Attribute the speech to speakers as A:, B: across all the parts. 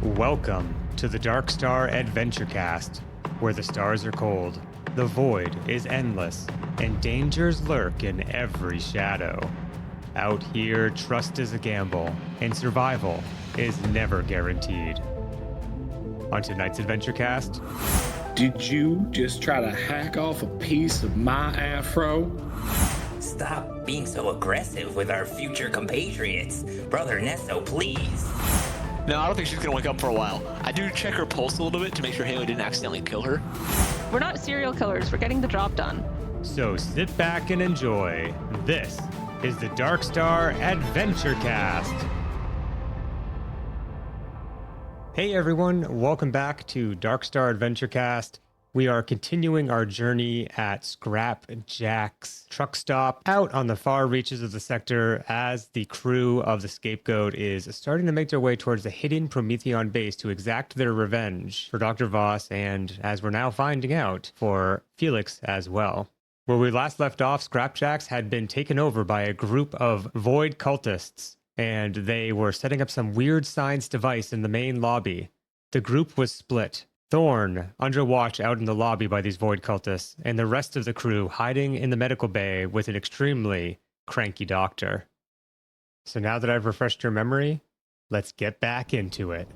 A: Welcome to the Dark Star Adventure Cast, where the stars are cold, the void is endless, and dangers lurk in every shadow. Out here, trust is a gamble, and survival is never guaranteed. On tonight's Adventure Cast,
B: did you just try to hack off a piece of my afro?
C: Stop being so aggressive with our future compatriots. Brother Nesso, please.
D: No, I don't think she's gonna wake up for a while. I do check her pulse a little bit to make sure Haley didn't accidentally kill her.
E: We're not serial killers. We're getting the job done.
A: so sit back and enjoy. This is the Dark Star Adventure Cast. Hey everyone, welcome back to Dark Star Adventure Cast. We are continuing our journey at Scrap Jack's truck stop out on the far reaches of the sector as the crew of the Scapegoat is starting to make their way towards the hidden Prometheon base to exact their revenge for Dr. Voss and, as we're now finding out, for Felix as well. Where we last left off, Scrap Jacks had been taken over by a group of Void Cultists, and they were setting up some weird science device in the main lobby. The group was split. Thorne under watch out in the lobby by these Void Cultists, and the rest of the crew hiding in the medical bay with an extremely cranky doctor. So now that I've refreshed your memory, let's get back into it.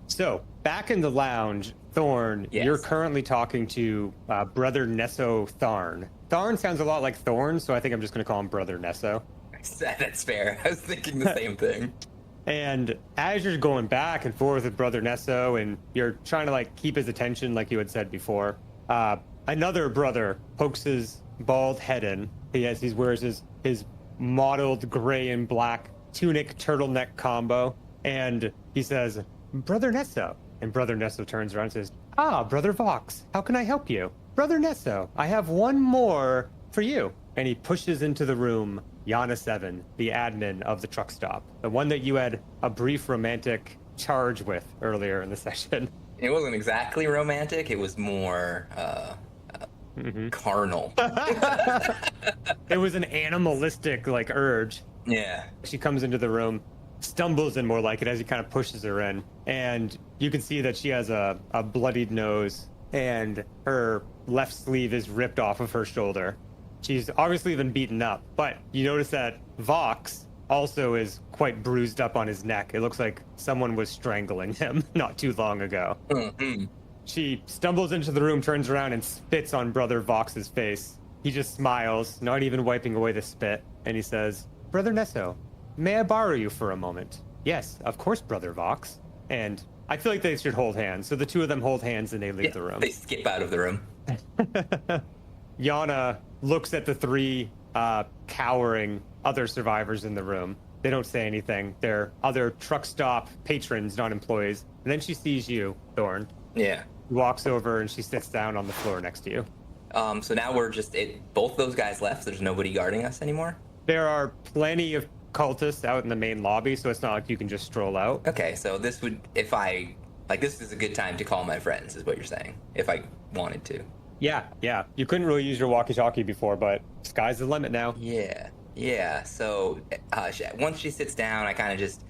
A: So, back in the lounge, Thorne,
C: Yes.
A: You're currently talking to Brother Nesso Thorne. Thorne sounds a lot like Thorne, so I think I'm just going to call him Brother Nesso.
C: That's fair. I was thinking the same thing.
A: And as you're going back and forth with Brother Nesso and you're trying to keep his attention like you had said before, another brother pokes his bald head in. He wears his mottled gray and black tunic turtleneck combo, and he says, "Brother Nesso." And Brother Nesso turns around and says, "Ah, Brother Vox, how can I help you?" "Brother Nesso, I have one more for you." And he pushes into the room Yana 7, the admin of the truck stop, the one that you had a brief romantic charge with earlier in the session.
C: It wasn't exactly romantic. It was more carnal.
A: It was an animalistic urge.
C: Yeah.
A: She comes into the room, stumbles in more like it as he kind of pushes her in, and you can see that she has a bloodied nose and her left sleeve is ripped off of her shoulder. She's obviously been beaten up, but you notice that Vox also is quite bruised up on his neck. It looks like someone was strangling him not too long ago.
C: Mm-hmm.
A: She stumbles into the room, turns around, and spits on Brother Vox's face. He just smiles, not even wiping away the spit, and he says, "Brother Nesso, may I borrow you for a moment?" "Yes, of course, Brother Vox." And I feel like they should hold hands. So the two of them hold hands and they leave the room.
C: They skip out of the room.
A: Yana looks at the three cowering other survivors in the room. They don't say anything. They're other truck stop patrons, not employees. And then she sees you, Thorne.
C: Yeah.
A: She walks over and she sits down on the floor next to you.
C: So now we're just both those guys left. There's nobody guarding us anymore.
A: There are plenty of cultists out in the main lobby, so it's not like you can just stroll out.
C: Okay, so this would, if I, this is a good time to call my friends, is what you're saying, if I wanted to.
A: Yeah. You couldn't really use your walkie-talkie before, but sky's the limit now.
C: Yeah. So once she sits down, I kind of just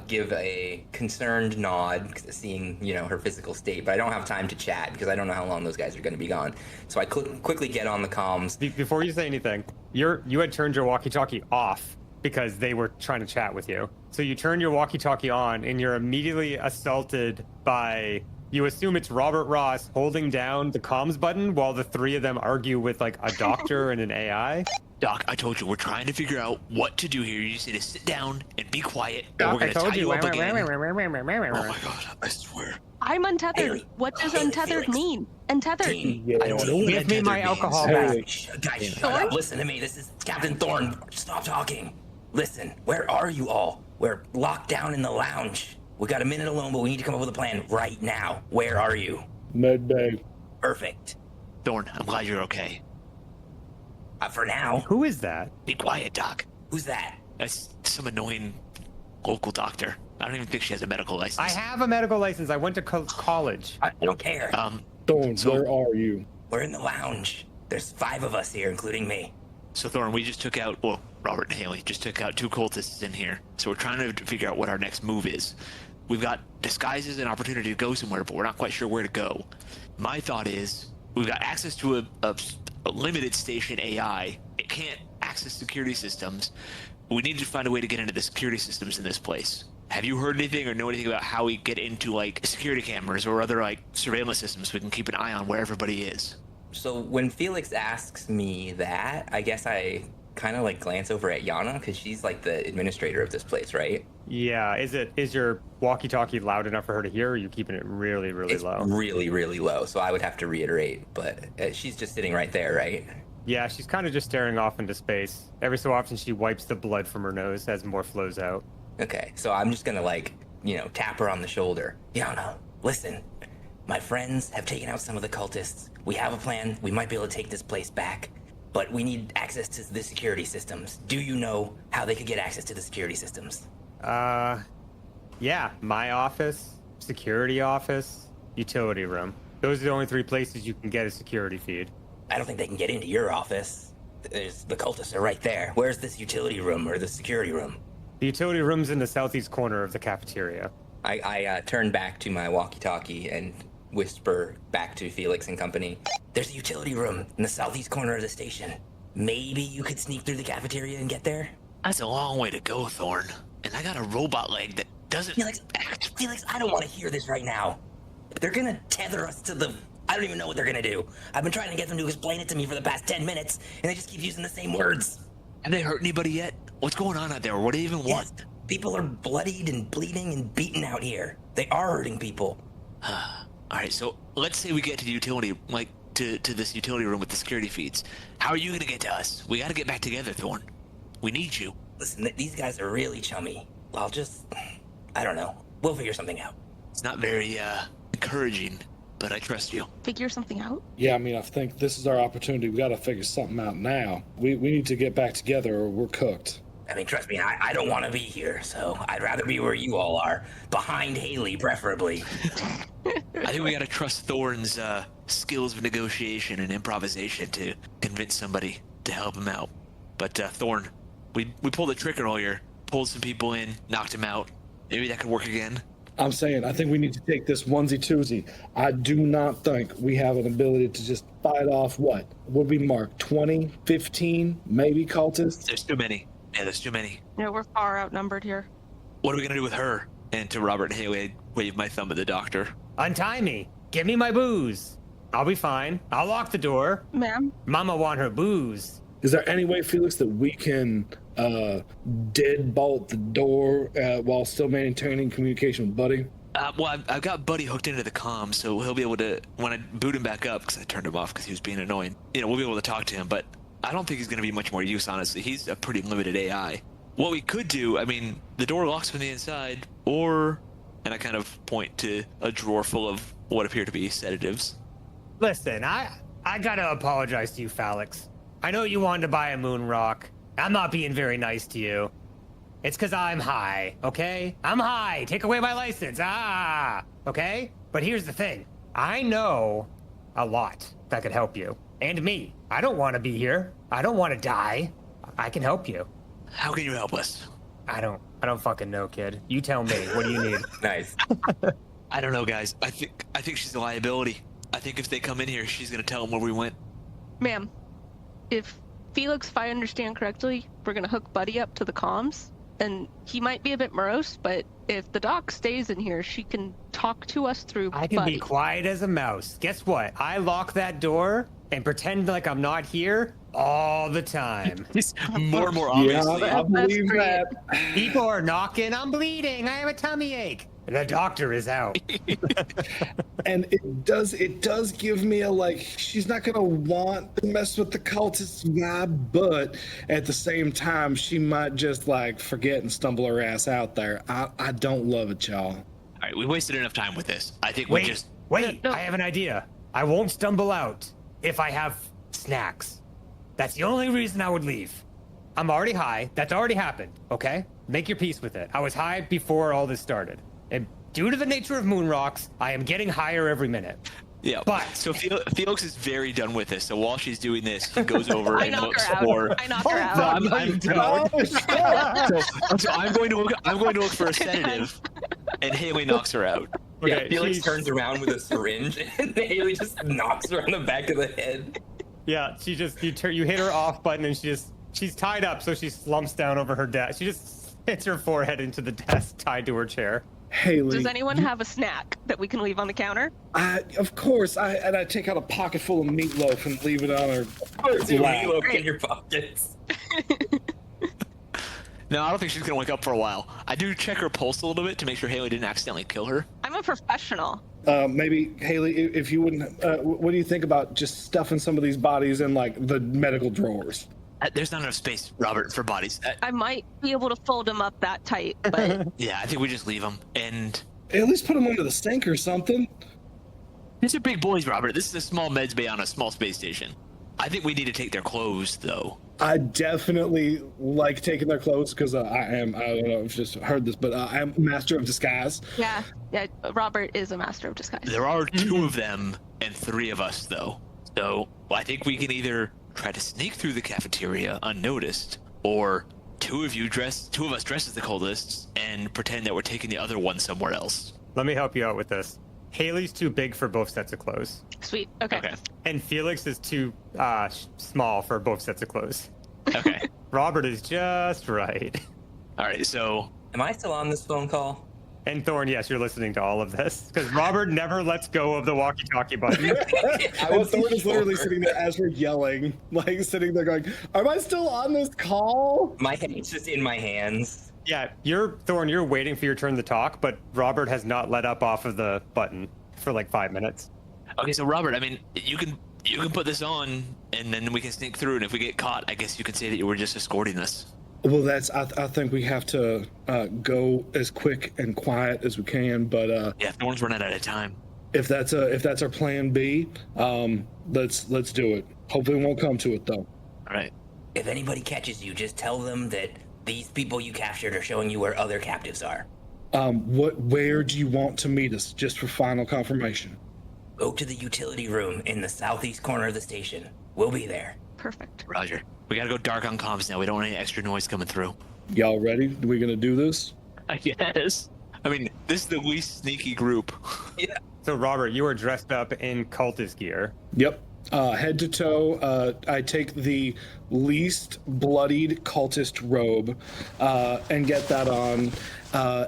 C: give a concerned nod, seeing her physical state. But I don't have time to chat because I don't know how long those guys are going to be gone. So I quickly get on the comms.
A: Before you say anything, you had turned your walkie-talkie off because they were trying to chat with you. So you turn your walkie-talkie on, and you're immediately assaulted by. You assume it's Robert Ross holding down the comms button while the three of them argue with a doctor and an AI.
D: Doc, I told you, we're trying to figure out what to do here. You just need to sit down and be quiet, and
A: Doc,
D: we're going to tie you up again.
A: Oh
D: Oh my god, I swear.
E: I'm untethered.
C: Haley.
E: What does
C: Haley,
E: untethered
C: Felix.
E: mean? Untethered.
D: I don't know what
A: Give me my
D: untethered
A: alcohol
D: means.
A: back.
C: Guys, shut up. Listen to me. This is Captain Thorne. Stop talking. Listen, where are you all? We're locked down in the lounge. We got a minute alone, but we need to come up with a plan right now. Where are you?
B: Med bay.
C: Perfect.
D: Thorne, I'm glad you're okay.
C: For now.
A: Who is that?
D: Be quiet, Doc.
C: Who's that?
D: That's some annoying local doctor. I don't even think she has a medical license.
A: I have a medical license. I went to college.
C: I don't care.
B: Thorne,
D: So-
B: where are you?
C: We're in the lounge. There's 5 of us here, including me.
D: So Thorne, we just took out, well, Robert and Haley just took out 2 cultists in here. So we're trying to figure out what our next move is. We've got disguises and opportunity to go somewhere, but we're not quite sure where to go. My thought is we've got access to a limited station AI. It can't access security systems. We need to find a way to get into the security systems in this place. Have you heard anything or know anything about how we get into like security cameras or other like surveillance systems so we can keep an eye on where everybody is?
C: So when Felix asks me that, I guess I kind of like glance over at Yana because she's like the administrator of this place, right?
A: Yeah. Is your walkie-talkie loud enough for her to hear, or are you keeping it really, really
C: It's
A: low?
C: really, really low. So I would have to reiterate, but she's just sitting right there, right?
A: Yeah, she's kind of just staring off into space. Every so often she wipes the blood from her nose as more flows out.
C: Okay, so I'm just gonna like, tap her on the shoulder. Yana, listen. My friends have taken out some of the cultists. We have a plan. We might be able to take this place back, but we need access to the security systems. Do you know how they could get access to the security systems?
A: Yeah, my office, security office, utility room. Those are the only 3 places you can get a security feed.
C: I don't think they can get into your office. The cultists are right there. Where's this utility room or the security room?
A: The utility room's in the southeast corner of the cafeteria.
C: I turn back to my walkie-talkie and whisper back to Felix and company. There's a utility room in the southeast corner of the station. Maybe you could sneak through the cafeteria and get there?
D: That's a long way to go, Thorne. And I got a robot leg that doesn't...
C: Felix, I don't want to hear this right now. They're gonna tether us to the... I don't even know what they're gonna do. I've been trying to get them to explain it to me for the past 10 minutes, and they just keep using the same words.
D: Have they hurt anybody yet? What's going on out there? What do they even want?
C: Yes, people are bloodied and bleeding and beaten out here. They are hurting people.
D: All right, so let's say we get to the utility, like to this utility room with the security feeds. How are you gonna get to us? We gotta get back together, Thorne. We need you.
C: Listen, these guys are really chummy. I don't know. We'll figure something out.
D: It's not very encouraging, but I trust you.
E: Figure something out?
B: Yeah, I mean, I think this is our opportunity. We got to figure something out now. We need to get back together or we're cooked.
C: I mean, trust me, I don't want to be here, so I'd rather be where you all are. Behind Haley, preferably.
D: I think we gotta trust Thorne's skills of negotiation and improvisation to convince somebody to help him out. But Thorne, we pulled a trick earlier, pulled some people in, knocked him out. Maybe that could work again.
B: I'm saying, I think we need to take this onesie-twosie. I do not think we have an ability to just fight off what? Would we mark 20, 15, maybe cultists?
D: There's too many. Yeah, there's too many.
E: Yeah, we're far outnumbered here.
D: What are we gonna do with her? And to Robert and Haley, I wave my thumb at the doctor.
A: Untie me. Give me my booze. I'll be fine. I'll lock the door.
E: Ma'am?
A: Mama want her booze.
B: Is there any way, Felix, that we can deadbolt the door while still maintaining communication with Buddy?
D: Well, I've got Buddy hooked into the comm, so he'll be able to, when I boot him back up, because I turned him off because he was being annoying, we'll be able to talk to him, but I don't think he's going to be much more use, honestly. He's a pretty limited AI. What we could do, I mean, the door locks from the inside, or, and I kind of point to a drawer full of what appear to be sedatives.
A: Listen, I gotta apologize to you, Felix. I know you wanted to buy a moon rock. I'm not being very nice to you. It's because I'm high, okay? I'm high. Take away my license. Okay? But here's the thing. I know a lot that could help you. And me. I don't want to be here. I don't want to die. I can help you.
D: How can you help us?
A: I don't fucking know, kid. You tell me. What do you need?
C: Nice.
D: I don't know, guys. I think she's a liability. I think if they come in here, she's going to tell them where we went.
E: Ma'am, if Felix, if I understand correctly, we're gonna hook Buddy up to the comms, and he might be a bit morose, but if the doc stays in here, she can talk to us through
A: I can
E: Buddy.
A: be quiet as a mouse. Guess what? I lock that door and pretend like I'm not here all the time.
D: It's more and more
B: Yeah,
D: obviously.
B: I believe
E: great.
B: that.
A: People are knocking. I'm bleeding. I have a tummy ache. The doctor is out.
B: And it does give me a she's not gonna want to mess with the cultist vibe, but at the same time she might just forget and stumble her ass out there. I don't love it, y'all.
D: All right, we wasted enough time with this. I think we
A: Wait,
D: just...
A: wait.
E: No.
A: I have an idea. I won't stumble out if I have snacks. That's the only reason I would leave. I'm already high. That's already happened, okay? Make your peace with it. I was high before all this started. And due to the nature of moon rocks, I am getting higher every minute.
D: Yeah.
A: But-
D: so Felix is very done with this. So while she's doing this, he goes over
E: I
D: and
E: knock
D: looks
E: her out.
D: for.
E: I knock her out.
D: No, I'm so I'm going to look for a sedative, and Haley knocks her out.
C: Yeah,
A: Okay,
C: Felix
A: she's-
C: turns around with a syringe, and Haley just knocks her on the back of the head.
A: Yeah, she just you hit her off button and she's tied up, so she slumps down over her desk. She just hits her forehead into the desk, tied to her chair.
B: Haley.
E: Does anyone have a snack that we can leave on the counter?
B: Of course. I take out a pocket full of meatloaf and leave it on her.
C: There's your
B: lap.
C: meatloaf in your pockets.
D: No, I don't think she's gonna wake up for a while. I do check her pulse a little bit to make sure Haley didn't accidentally kill her.
E: I'm a professional.
B: Maybe Haley, if you wouldn't, what do you think about just stuffing some of these bodies in like the medical drawers?
D: There's not enough space, Robert, for bodies.
E: I might be able to fold them up that tight, but
D: Yeah, I think we just leave them. And
B: At least put them under the sink or something.
D: these are big boys, Robert. This is a small meds bay on a small space station. I think we need to take their clothes, though.
B: I definitely like taking their clothes because I don't know if you've just heard this, but I am master of disguise.
E: yeah, Robert is a master of disguise.
D: There are two of them and three of us, though. So I think we can either try to sneak through the cafeteria unnoticed, or two of us dress as the cultists and pretend that we're taking the other one somewhere else.
A: Let me help you out with this. Haley's too big for both sets of clothes,
E: Sweet. Okay.
D: Okay.
A: and Felix is too small for both sets of clothes.
D: Okay.
A: Robert is just right.
D: All right. So
C: Am I still on this phone call?
A: And Thorne, yes, you're listening to all of this because Robert never lets go of the walkie-talkie button.
B: And Thorne is literally sitting there as we're yelling, like sitting there going, "Am I still on this call?"
C: My head's just in my hands.
A: Yeah, Thorne, you're waiting for your turn to talk, but Robert has not let up off of the button for like 5 minutes.
D: okay. So Robert, I mean, you can put this on, and then we can sneak through. And if we get caught, I guess you can say that you were just escorting us.
B: Well, I think we have to go as quick and quiet as we can. But
D: Yeah. Thorne's running out of time.
B: if that's our plan B, let's do it. Hopefully, we won't come to it though.
D: All right.
C: If anybody catches you, just tell them that these people you captured are showing you where other captives are.
B: Where do you want to meet us? Just for final confirmation.
C: Go to the utility room in the southeast corner of the station. We'll be there.
E: Perfect.
D: Roger. We gotta go dark on comms now. We don't want any extra noise coming through.
B: Y'all ready? We gonna do this?
D: I guess. I mean, this is the least sneaky group.
A: So, Robert, you are dressed up in cultist gear.
B: Yep. Head to toe, I take the least bloodied cultist robe and get that on.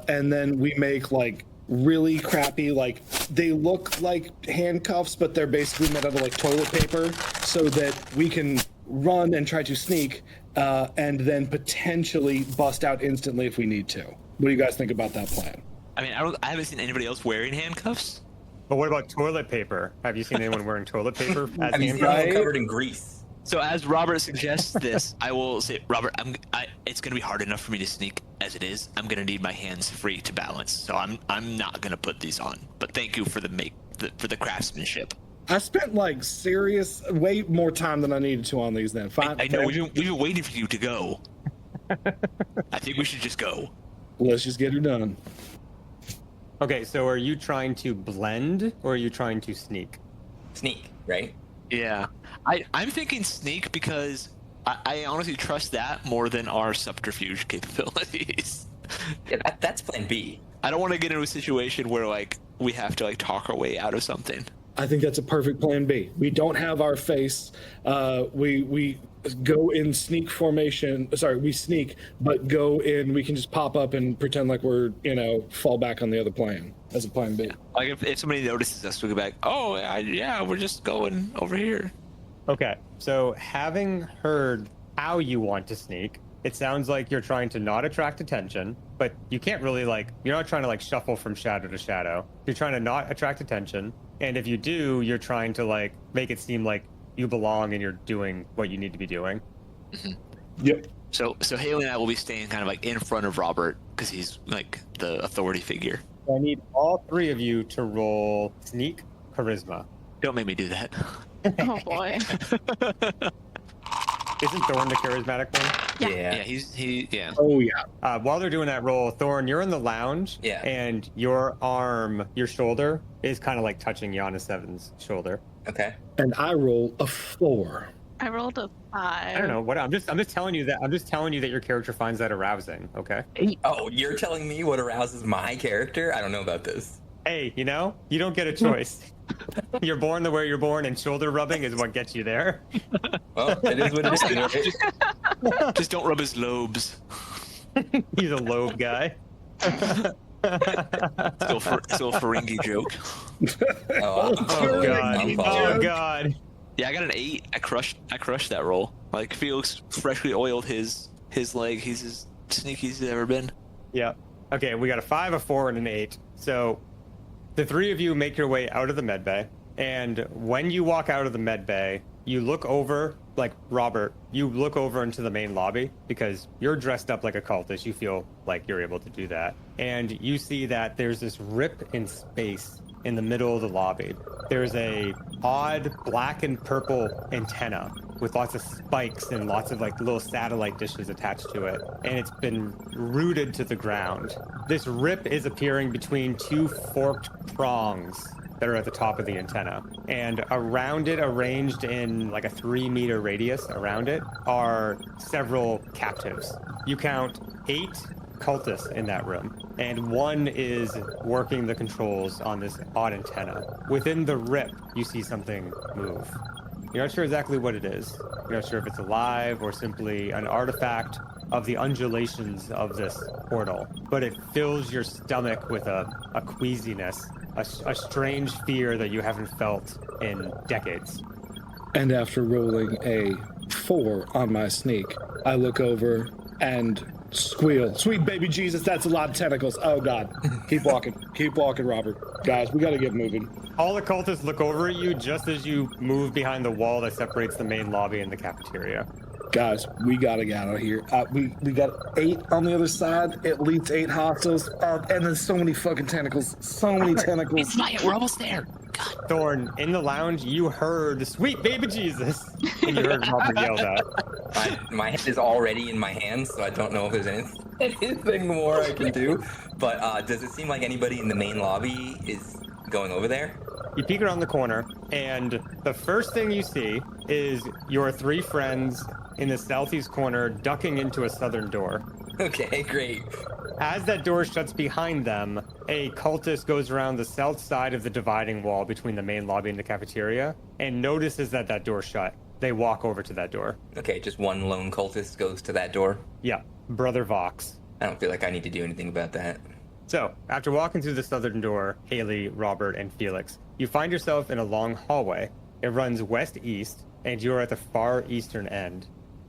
B: And then we make like really crappy, like they look like handcuffs, but they're basically made out of like toilet paper so that we can run and try to sneak and then potentially bust out instantly if we need to. What do you guys think about that plan?
D: I mean, I haven't seen anybody else wearing handcuffs.
A: But what about toilet paper? Have you seen anyone wearing toilet paper as
C: Have you seen
A: handcuffs?
C: anyone covered in grease?
D: So as Robert suggests this, I will say, Robert, it's gonna be hard enough for me to sneak as it is. I'm gonna need my hands free to balance, so I'm not gonna put these on. But thank you for the craftsmanship.
B: I spent like way more time than I needed to on these then. Fine.
D: I know we've been waiting for you to go. I think we should just go.
B: Let's just get her done.
A: Okay, so are you trying to blend or are you trying to sneak?
C: Sneak, right?
D: Yeah, I'm thinking sneak because I honestly trust that more than our subterfuge capabilities.
C: Yeah, that's plan B.
D: I don't want to get into a situation where like we have to like talk our way out of something.
B: I think that's a perfect plan B. We don't have our face. We go in sneak formation. Sorry, we sneak, but go in. We can just pop up and pretend like we're, fall back on the other plan as a plan B.
D: Like if somebody notices us, we go back. Oh yeah, we're just going over here.
A: Okay, so having heard how you want to sneak, it sounds like you're trying to not attract attention, but you can't really you're not trying to shuffle from shadow to shadow. You're trying to not attract attention. And if you do, you're trying to make it seem like you belong and you're doing what you need to be doing.
D: Mm-hmm.
B: Yep.
D: So Haley and I will be staying kind of in front of Robert because he's like the authority figure.
A: I need all three of you to roll sneak charisma.
D: Don't make me do that.
E: Oh boy.
A: Isn't Thorne the charismatic one?
E: Yeah.
D: Yeah.
B: Oh yeah.
A: While they're doing that roll, Thorne, you're in the lounge,
C: Yeah.
A: and your arm, your shoulder, is kind of like touching Giannis Seven's shoulder.
C: Okay.
B: And I roll a 4.
E: I rolled a 5.
A: I don't know what I'm just telling you that your character finds that arousing. Okay.
C: Oh, you're telling me what arouses my character? I don't know about this.
A: Hey, you don't get a choice. You're born the way you're born, and shoulder rubbing is what gets you there.
C: Well, it is what it is. Right?
D: Just don't rub his lobes.
A: He's a lobe guy.
D: Still a Ferengi joke.
C: Oh,
A: Oh god.
C: I'm
A: Oh
C: following.
A: god.
D: Yeah, I got an 8. I crushed that roll. Like Felix freshly oiled his leg. He's as sneaky as he's ever been.
A: Yeah. Okay, we got a 5, a 4, and an 8. So the three of you make your way out of the med bay, and when you walk out of the med bay, you look over, like Robert, you look over into the main lobby because you're dressed up like a cultist. You feel like you're able to do that. And you see that there's this rip in space in the middle of the lobby. There's a odd black and purple antenna with lots of spikes and lots of like little satellite dishes attached to it, and it's been rooted to the ground. This rip is appearing between two forked prongs that are at the top of the antenna, and around it, arranged in like a 3-meter radius around it, are several captives. You count 8 cultists in that room, and one is working the controls on this odd antenna. Within the rip, you see something move. You're not sure exactly what it is. You're not sure if it's alive or simply an artifact of the undulations of this portal, but it fills your stomach with a queasiness, a strange fear that you haven't felt in decades.
B: And after rolling a 4 on my sneak, I look over and squeal. Sweet baby Jesus, that's a lot of tentacles. Oh god. Keep walking. Keep walking, Robert. Guys, we gotta get moving.
A: All the cultists look over at you just as you move behind the wall that separates the main lobby and the cafeteria.
B: Guys, we gotta get out of here. We got 8 on the other side, at least 8 hostiles, and there's so many fucking tentacles. So many tentacles.
D: It's not yet. We're almost there.
A: Thorne, in the lounge, you heard "Sweet baby Jesus," and you heard Robert yell that.
C: My head is already in my hands, so I don't know if there's anything more I can do. But does it seem like anybody in the main lobby is going over there?
A: You peek around the corner, and the first thing you see is your 3 friends in the southeast corner ducking into a southern door.
C: Okay, great.
A: As that door shuts behind them, a cultist goes around the south side of the dividing wall between the main lobby and the cafeteria and notices that that door's shut. They walk over to that door.
C: Okay, just one lone cultist goes to that door.
A: Yeah, Brother Vox.
C: I don't feel like I need to do anything about that.
A: So, after walking through the southern door, Haley, Robert, and Felix, you find yourself in a long hallway. It runs west-east, and you're at the far eastern end.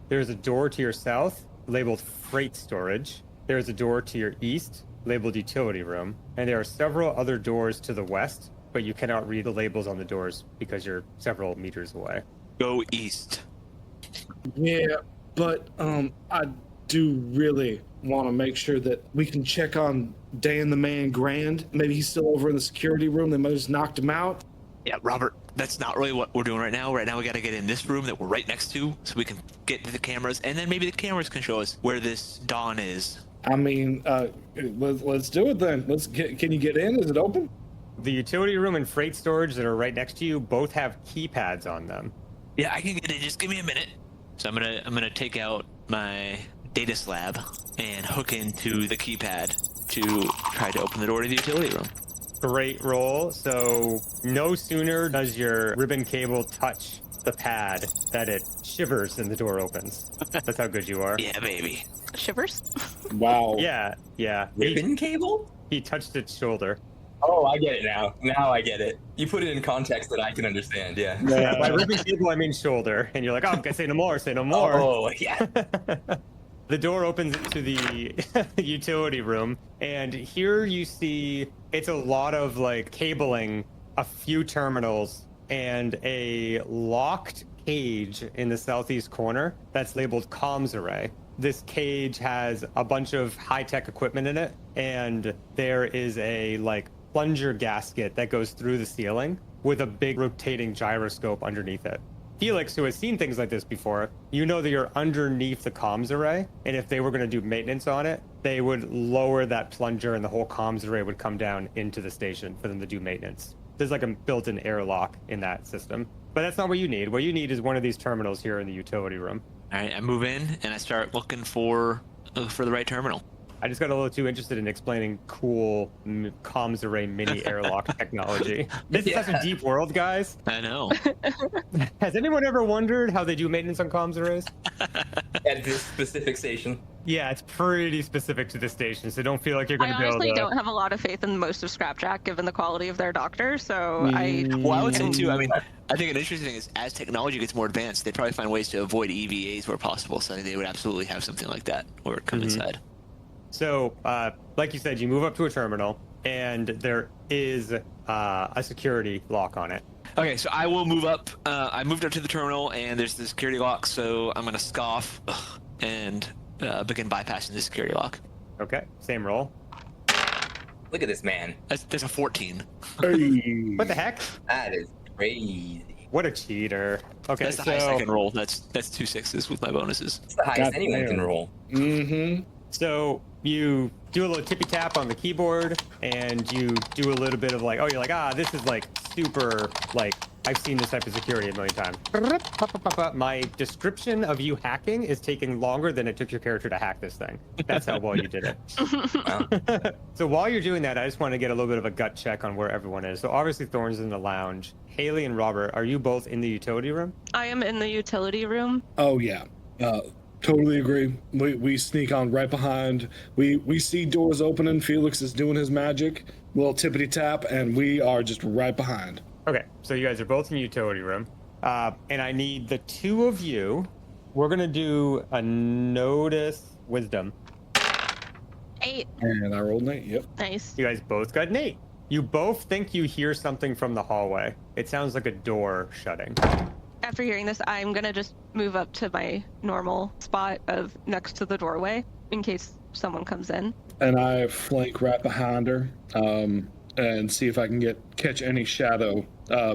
A: There's a door to your south, labeled Freight Storage. There's a door to your east, labeled Utility Room. And there are several other doors to the west, but you cannot read the labels on the doors because you're several meters away.
D: Go east.
B: Yeah, but I do really want to make sure that we can check on Dan the Man Grand. Maybe he's still over in the security room. They might have just knocked him out.
D: Yeah, Robert, that's not really what we're doing right now. Right now, we got to get in this room that we're right next to so we can get to the cameras, and then maybe the cameras can show us where this Dawn is.
B: I mean, let's do it then. Can you get in? Is it open?
A: The utility room and freight storage that are right next to you both have keypads on them.
D: Yeah, I can get in. Just give me a minute. So I'm gonna take out my data slab and hook into the keypad to try to open the door to the utility room.
A: Great roll. So no sooner does your ribbon cable touch the pad that it shivers and the door opens. That's how good you are.
D: Yeah, baby.
E: Shivers?
B: Wow.
A: Yeah.
C: Ribbon cable?
A: He touched its shoulder.
C: Oh, I get it now. Now I get it. You put it in context that I can understand, yeah.
A: Yeah, by ribbon cable, I mean shoulder. And you're like, oh, say no more, say no more.
C: Oh, yeah.
A: The door opens into the utility room, and here you see it's a lot of like cabling, a few terminals, and a locked cage in the southeast corner that's labeled comms array. This cage has a bunch of high-tech equipment in it, and there is a like plunger gasket that goes through the ceiling with a big rotating gyroscope underneath it. Felix, who has seen things like this before, you know that you're underneath the comms array, and if they were going to do maintenance on it, they would lower that plunger and the whole comms array would come down into the station for them to do maintenance. There's like a built-in airlock in that system. But that's not what you need. What you need is one of these terminals here in the utility room.
D: All right, I move in and I start looking for the right terminal.
A: I just got a little too interested in explaining cool comms array mini airlock technology. This is such a deep world, guys.
D: I know.
A: Has anyone ever wondered how they do maintenance on comms arrays?
C: At this specific station.
A: Yeah, it's pretty specific to the station, so don't feel like you're going
E: I
A: to be able to...
E: honestly don't have a lot of faith in most of Scrapjack, given the quality of their doctor. So
D: Well, I would say too. I mean, I think an interesting thing is as technology gets more advanced, they'd probably find ways to avoid EVAs where possible. So I think they would absolutely have something like that or come inside.
A: So, like you said, you move up to a terminal, and there is a security lock on it.
D: Okay, so I will move up. I moved up to the terminal, and there's the security lock. So I'm gonna scoff and begin bypassing the security lock.
A: Okay, same roll.
C: Look at this man.
D: There's a 14.
B: Hey.
A: What the heck?
C: That is crazy.
A: What a cheater. Okay,
D: That's the highest I can roll. That's 2 6s with my bonuses.
C: It's the highest
B: God
C: anyone
B: damn.
C: can roll.
B: Mm-hmm.
A: So you do a little tippy tap on the keyboard, and you do a little bit of like, oh, you're like, this is like super, like, I've seen this type of security a million times. My description of you hacking is taking longer than it took your character to hack this thing. That's how well you did it.
C: Wow.
A: So while you're doing that, I just want to get a little bit of a gut check on where everyone is. So obviously Thorne's in the lounge. Haley and Robert, are you both in the utility room?
E: I am in the utility room.
B: Oh yeah. Totally agree. We sneak on right behind. We see doors opening. Felix is doing his magic. Little tippity tap, and we are just right behind.
A: Okay, so you guys are both in the utility room. And I need the two of you. We're going to do a notice wisdom.
E: 8.
B: And I rolled an 8. Yep.
E: Nice.
A: You guys both got an 8. You both think you hear something from the hallway. It sounds like a door shutting.
E: After hearing this, I'm gonna just move up to my normal spot of next to the doorway in case someone comes in.
B: And I flank right behind her, and see if I can catch any shadow.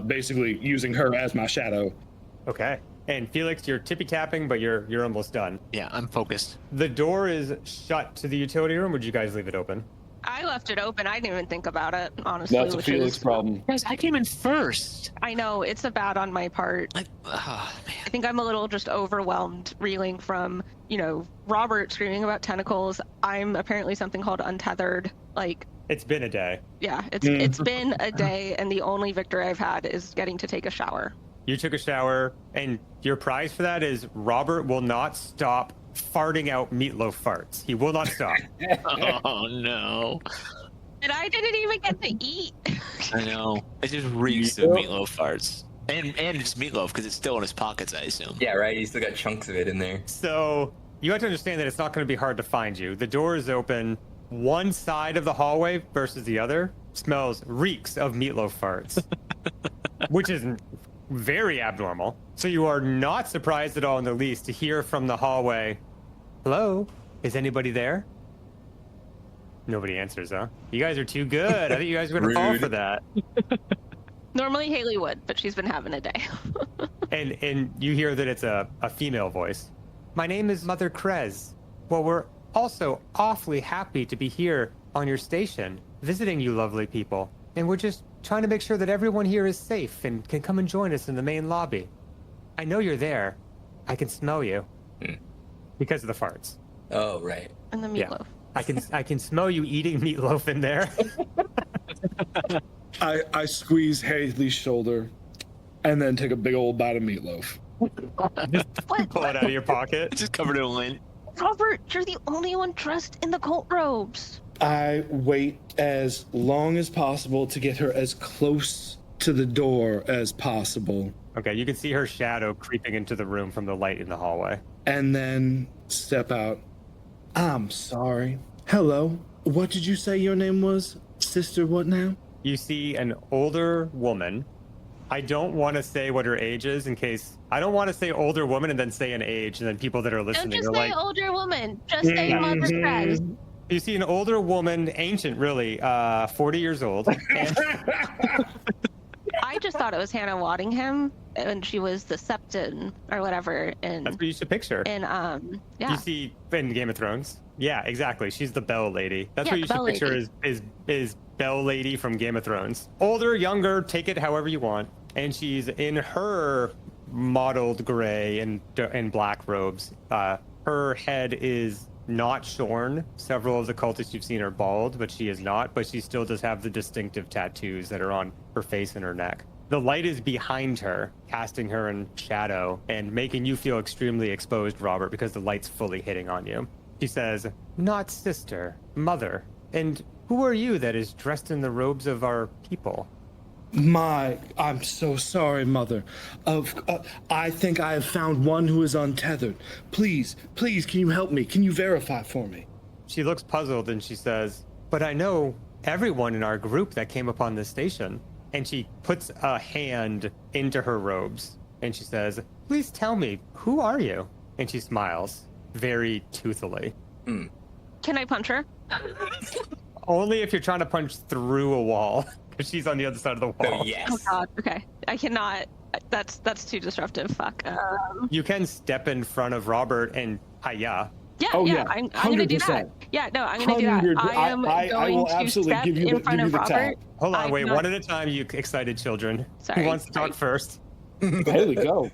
B: Basically using her as my shadow.
A: Okay. And Felix, you're tippy tapping, but you're almost done.
D: Yeah, I'm focused.
A: The door is shut to the utility room. Would you guys leave it open?
E: I left it open. I didn't even think about it, honestly.
B: That's a
E: which
B: Felix
E: is,
B: problem.
D: Guys, I came in first.
E: I know, it's a bad on my part.
D: Like, oh, man.
E: I think I'm a little just overwhelmed, reeling from, Robert screaming about tentacles. I'm apparently something called untethered. Like,
A: It's been a day.
E: yeah, it's been a day, and the only victory I've had is getting to take a shower.
A: You took a shower, and your prize for that is Robert will not stop farting out meatloaf farts. He will not stop.
D: Oh, no.
E: And I didn't even get to eat.
D: I know. It just reeks of meatloaf farts. And just meatloaf, because it's still in his pockets, I assume.
C: Yeah, right? He's still got chunks of it in there.
A: So you have to understand that it's not going to be hard to find you. The door is open. One side of the hallway versus the other reeks of meatloaf farts, which is very abnormal. So you are not surprised at all in the least to hear from the hallway, "Hello, is anybody there?" Nobody answers, huh? You guys are too good. I think you guys are going to fall
C: Rude.
A: for that.
E: Normally Haley would, but she's been having a day.
A: And you hear that it's a female voice. "My name is Mother Krez. Well, we're also awfully happy to be here on your station, visiting you lovely people. And we're just trying to make sure that everyone here is safe and can come and join us in the main lobby. I know you're there. I can smell you." Because of the farts.
C: Oh, right.
E: And the
A: Yeah.
E: meatloaf.
A: I can smell you eating meatloaf in there.
B: I squeeze Haley's shoulder, and then take a big old bite of meatloaf.
E: What?
A: Pull it out of your pocket.
D: Just covered in lint.
E: Robert, you're the only one dressed in the cult robes.
B: I wait as long as possible to get her as close to the door as possible,
A: Okay, you can see her shadow creeping into the room from the light in the hallway.
B: and then step out. "I'm sorry. Hello. What did you say your name was? Sister what now?"
A: You see an older woman. I don't want to say what her age is in case... I don't want to say older woman and then say an age, and then people that are
E: Don't
A: listening
E: just
A: are
E: say
A: like...
E: older woman. Just say Mother Krez.
A: You see an older woman, ancient really, 40 years old. And
E: I just thought it was Hannah Waddingham, when she was the Septon or whatever. And
A: That's what you should picture.
E: and yeah.
A: You see in Game of Thrones. Yeah, exactly. She's the Bell Lady. That's what you
E: the
A: should
E: Bell
A: picture
E: Lady.
A: is Bell Lady from Game of Thrones. Older, younger, take it however you want. And she's in her mottled gray and black robes. Her head is not shorn. Several of the cultists you've seen are bald, but she is not. But she still does have the distinctive tattoos that are on her face and her neck. The light is behind her, casting her in shadow and making you feel extremely exposed, Robert, because the light's fully hitting on you. She says, "Not sister, mother. And who are you that is dressed in the robes of our people?"
B: I'm so sorry, Mother. I think I have found one who is untethered. Please, can you help me? Can you verify for me?
A: She looks puzzled and she says, "But I know everyone in our group that came upon this station." And she puts a hand into her robes and she says, "Please tell me, who are you?" And she smiles very toothily.
E: Can I punch her?
A: Only if you're trying to punch through a wall, because she's on the other side of the wall.
C: So yes.
E: Oh God. Okay. I cannot. That's too disruptive. Fuck.
A: You can step in front of Robert and hiya.
E: Yeah.
B: Oh,
E: yeah.
B: yeah,
E: I'm gonna do that.
B: 100%.
E: Yeah. No. I'm gonna do that.
B: 100.
E: I am
B: I
E: going
B: will
E: to
B: absolutely
E: step
B: give you
E: in front of
B: the tap.
E: Robert.
A: Hold on,
E: I'm
A: wait,
E: not-
A: one at a time, you excited children.
E: Sorry,
A: Who wants to
E: sorry.
A: talk first?
B: Haley, go.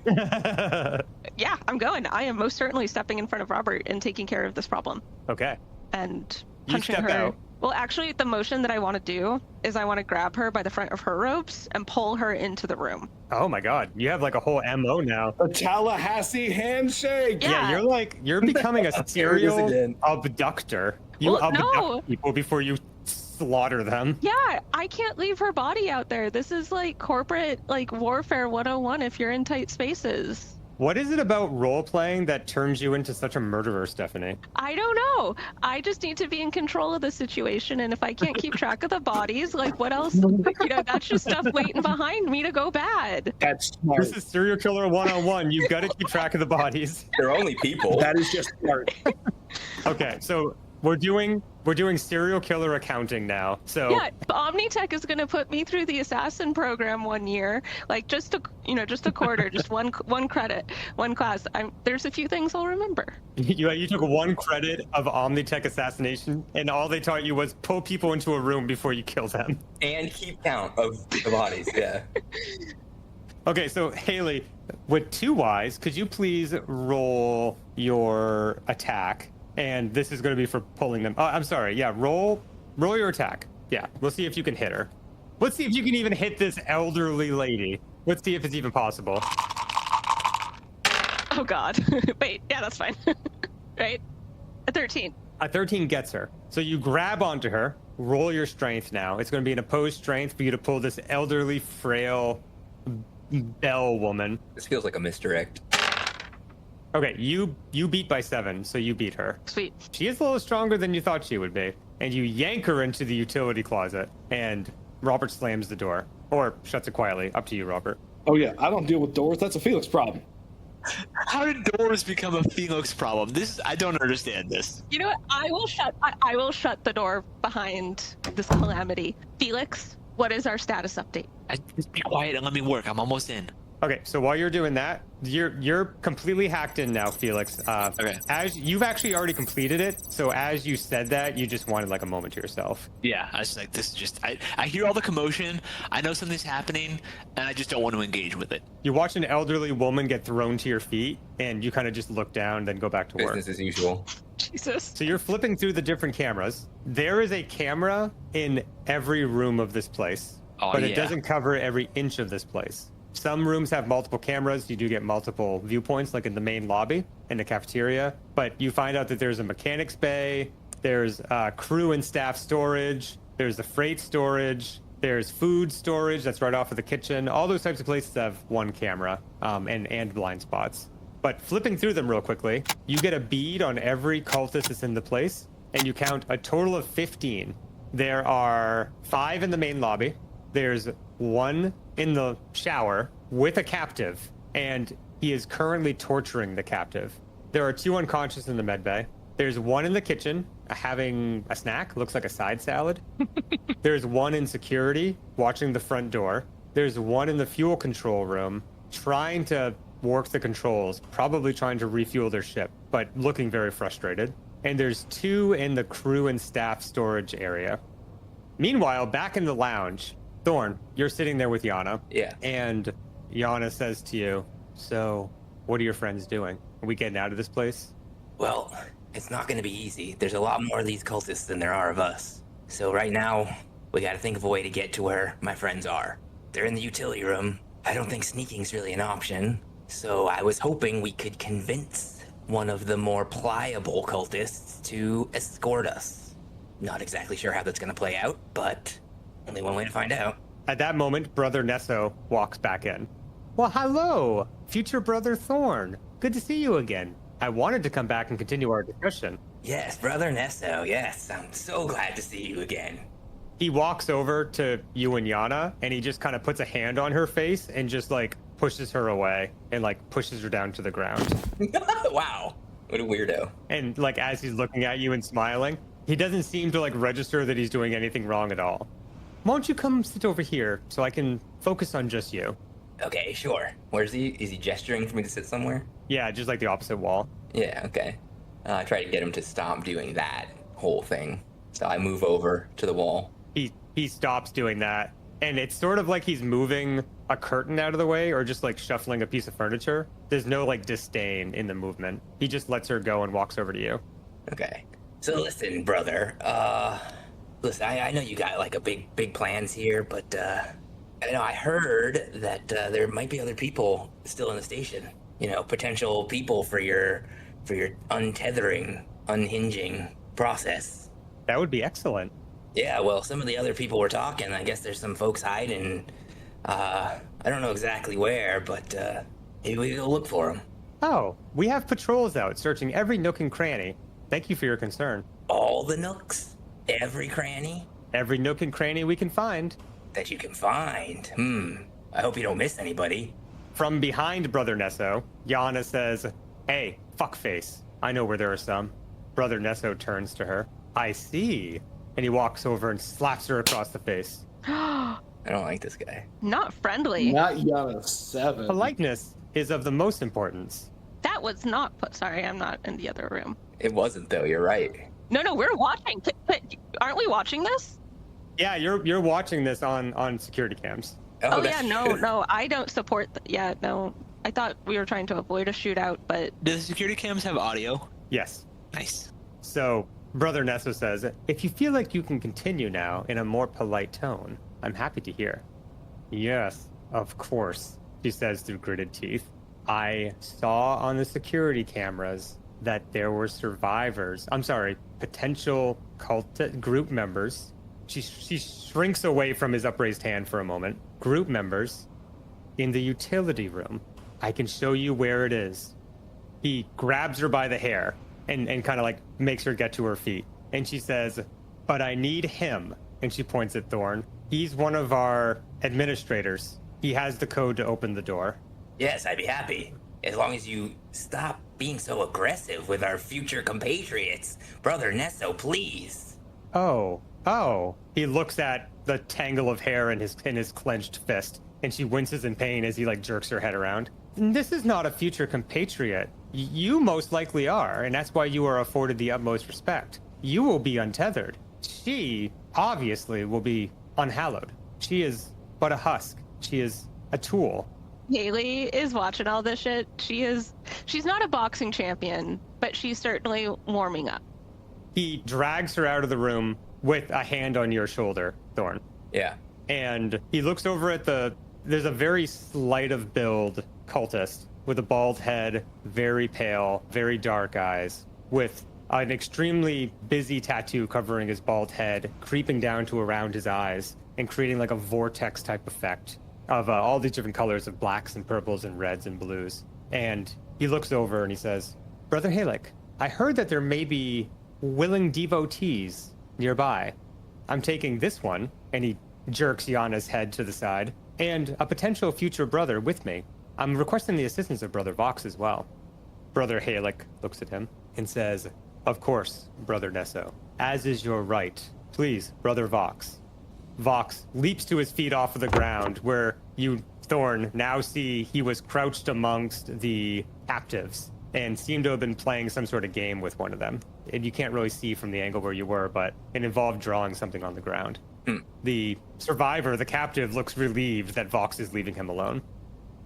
E: Yeah. I'm going. I am most certainly stepping in front of Robert and taking care of this problem
A: Okay.
E: and
A: You
E: punching
A: step
E: her.
A: out.
E: Well, actually, the motion that I want to do is I want to grab her by the front of her robes and pull her into the room.
A: Oh my god, you have like a whole MO now.
B: A Tallahassee handshake.
E: Yeah.
A: You're becoming a
C: Here it is
A: serial
C: again.
A: abductor. You
E: Well,
A: abduct
E: no.
A: people before you slaughter them.
E: Yeah, I can't leave her body out there. This is like corporate like warfare 101 if you're in tight spaces.
A: What is it about role playing that turns you into such a murderer, Stephanie?
E: I don't know. I just need to be in control of the situation, and if I can't keep track of the bodies, like what else? That's just stuff waiting behind me to go bad.
B: That's smart.
A: This is serial killer 101. You've got to keep track of the bodies.
C: They're only people.
B: That is just smart.
A: Okay, so we're doing serial killer accounting now. So
E: Yeah, Omnitech is going to put me through the assassin program 1 year, like just a quarter, just one credit, one class. There's a few things I'll remember.
A: you took 1 credit of Omnitech assassination, and all they taught you was pull people into a room before you kill them.
C: And keep count of the bodies. Yeah.
A: Okay, so Haley, with 2 Ys, could you please roll your attack? And this is going to be for pulling them. Oh, I'm sorry. Yeah, roll your attack. Yeah, we'll see if you can hit her. Let's see if you can even hit this elderly lady. Let's see if it's even possible.
E: Oh God. Wait, yeah, that's fine. Right? A 13.
A: A 13 gets her. So you grab onto her, roll your strength now. It's going to be an opposed strength for you to pull this elderly, frail bell woman.
C: This feels like a misdirect.
A: Okay, you beat by 7, so you beat her.
E: Sweet.
A: She is a little stronger than you thought she would be. And you yank her into the utility closet, and Robert slams the door. Or shuts it quietly. Up to you, Robert.
B: Oh yeah, I don't deal with doors. That's a Felix problem.
D: How did doors become a Felix problem? I don't understand this.
E: You know what? I will shut the door behind this calamity. Felix, what is our status update?
D: Just be quiet and let me work. I'm almost in.
A: Okay, so while you're doing that, you're completely hacked in now, Felix.
D: Okay.
A: As you've actually already completed it, so as you said that, you just wanted like a moment to yourself.
D: Yeah, I was like, this is just, I hear all the commotion, I know something's happening, and I just don't want to engage with it.
A: You watch an elderly woman get thrown to your feet, and you kind of just look down, then go back to work.
C: Business as usual.
E: Jesus.
A: So you're flipping through the different cameras. There is a camera in every room of this place,
D: Oh,
A: but
D: yeah.
A: it doesn't cover every inch of this place. Some rooms have multiple cameras. You do get multiple viewpoints, like in the main lobby, in the cafeteria. But you find out that there's a mechanics bay, there's crew and staff storage, there's the freight storage, there's food storage that's right off of the kitchen. All those types of places have 1 camera and blind spots. But flipping through them real quickly, you get a bead on every cultist that's in the place, and you count a total of 15. There are 5 in the main lobby. There's 1 in the shower with a captive, and he is currently torturing the captive. There are 2 unconscious in the med bay. There's 1 in the kitchen having a snack, looks like a side salad. There's 1 in security watching the front door. There's 1 in the fuel control room trying to work the controls, probably trying to refuel their ship, but looking very frustrated. And there's 2 in the crew and staff storage area. Meanwhile, back in the lounge, Thorne, you're sitting there with Yana.
C: Yeah.
A: And Yana says to you, so what are your friends doing? Are we getting out of this place?
C: Well, it's not going to be easy. There's a lot more of these cultists than there are of us. So right now, we got to think of a way to get to where my friends are. They're in the utility room. I don't think sneaking's really an option. So I was hoping we could convince one of the more pliable cultists to escort us. Not exactly sure how that's going to play out, but only one way to find out.
A: At that moment, Brother Nesso walks back in. Well, hello, future Brother Thorne. Good to see you again. I wanted to come back and continue our discussion.
C: Yes, Brother Nesso, yes. I'm so glad to see you again.
A: He walks over to you and Yana, and he just kind of puts a hand on her face and just, like, pushes her away and, like, pushes her down to the ground.
C: Wow, what a weirdo.
A: And, like, as he's looking at you and smiling, he doesn't seem to, like, register that he's doing anything wrong at all. Why don't you come sit over here so I can focus on just you?
C: Okay, sure. Where's he? Is he gesturing for me to sit somewhere?
A: Yeah, just like the opposite wall.
C: Yeah, okay. I try to get him to stop doing that whole thing. So I move over to the wall.
A: He stops doing that, and it's sort of like he's moving a curtain out of the way or just like shuffling a piece of furniture. There's no like disdain in the movement. He just lets her go and walks over to you.
C: Okay. So listen, brother. Listen, I know you got like a big plans here, but I heard that there might be other people still in the station. You know, potential people for your untethering, unhinging process.
A: That would be excellent.
C: Yeah, well, some of the other people were talking. I guess there's some folks hiding. I don't know exactly where, but maybe we go look for them.
A: Oh, we have patrols out searching every nook and cranny. Thank you for your concern.
C: All the nooks? Every cranny?
A: Every nook and cranny we can find.
C: That you can find. I hope you don't miss anybody.
A: From behind Brother Nesso, Yana says, hey, fuckface. I know where there are some. Brother Nesso turns to her. I see. And he walks over and slaps her across the face.
C: I don't like this guy.
E: Not friendly.
B: Not Yana 7.
A: Politeness is of the most importance.
E: That was not put. Sorry, I'm not in the other room.
C: It wasn't, though. You're right.
E: No, we're watching. But aren't we watching this?
A: Yeah, you're watching this on security cams.
E: Oh
C: that's
E: yeah,
C: true.
E: no, I don't support. Yeah, no. I thought we were trying to avoid a shootout, but
D: Do the security cams have audio?
A: Yes.
D: Nice.
A: So Brother Nesso says, if you feel like you can continue now in a more polite tone, I'm happy to hear. Yes, of course, she says through gritted teeth. I saw on the security cameras that there were potential cult group members. She shrinks away from his upraised hand for a moment. Group members in the utility room. I can show you where it is. He grabs her by the hair and kind of like makes her get to her feet. And she says, but I need him. And she points at Thorne. He's one of our administrators. He has the code to open the door.
C: Yes, I'd be happy. As long as you stop being so aggressive with our future compatriots. Brother Nesso, please.
A: Oh. He looks at the tangle of hair in his clenched fist, and she winces in pain as he like jerks her head around. This is not a future compatriot. You most likely are, and that's why you are afforded the utmost respect. You will be untethered. She, obviously, will be unhallowed. She is but a husk. She is a tool.
E: Haley is watching all this shit. She's not a boxing champion, but she's certainly warming up.
A: He drags her out of the room with a hand on your shoulder, Thorne.
C: Yeah.
A: And he looks over at there's a very slight of build cultist with a bald head, very pale, very dark eyes, with an extremely busy tattoo covering his bald head, creeping down to around his eyes and creating like a vortex type effect of all these different colors of blacks and purples and reds and blues. And he looks over and he says, Brother Halek, I heard that there may be willing devotees nearby. I'm taking this one, and he jerks Yana's head to the side, and a potential future brother with me. I'm requesting the assistance of Brother Vox as well. Brother Halek looks at him and says, of course, Brother Nesso, as is your right. Please, Brother Vox. Vox leaps to his feet off of the ground, where you, Thorne, now see he was crouched amongst the captives and seemed to have been playing some sort of game with one of them. And you can't really see from the angle where you were, but it involved drawing something on the ground. The survivor, the captive, looks relieved that Vox is leaving him alone.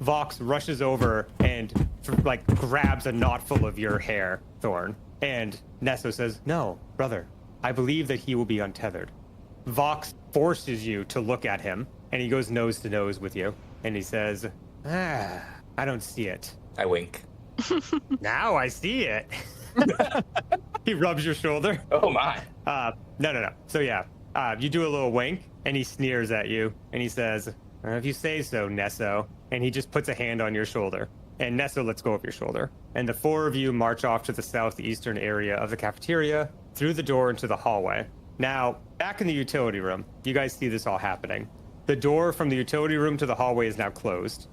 A: Vox rushes over and like grabs a knot full of your hair, Thorne. And Nesso says, "No, brother, I believe that he will be untethered." Vox forces you to look at him, and he goes nose to nose with you. And he says, "I don't see it."
C: I wink.
A: "Now I see it." He rubs your shoulder.
C: Oh my.
A: No. So yeah, you do a little wink, and he sneers at you, and he says, "If you say so, Nesso." And he just puts a hand on your shoulder. And Nesso lets go of your shoulder. And the four of you march off to the southeastern area of the cafeteria, through the door into the hallway. Now, back in the utility room, you guys see this all happening. The door from the utility room to the hallway is now closed.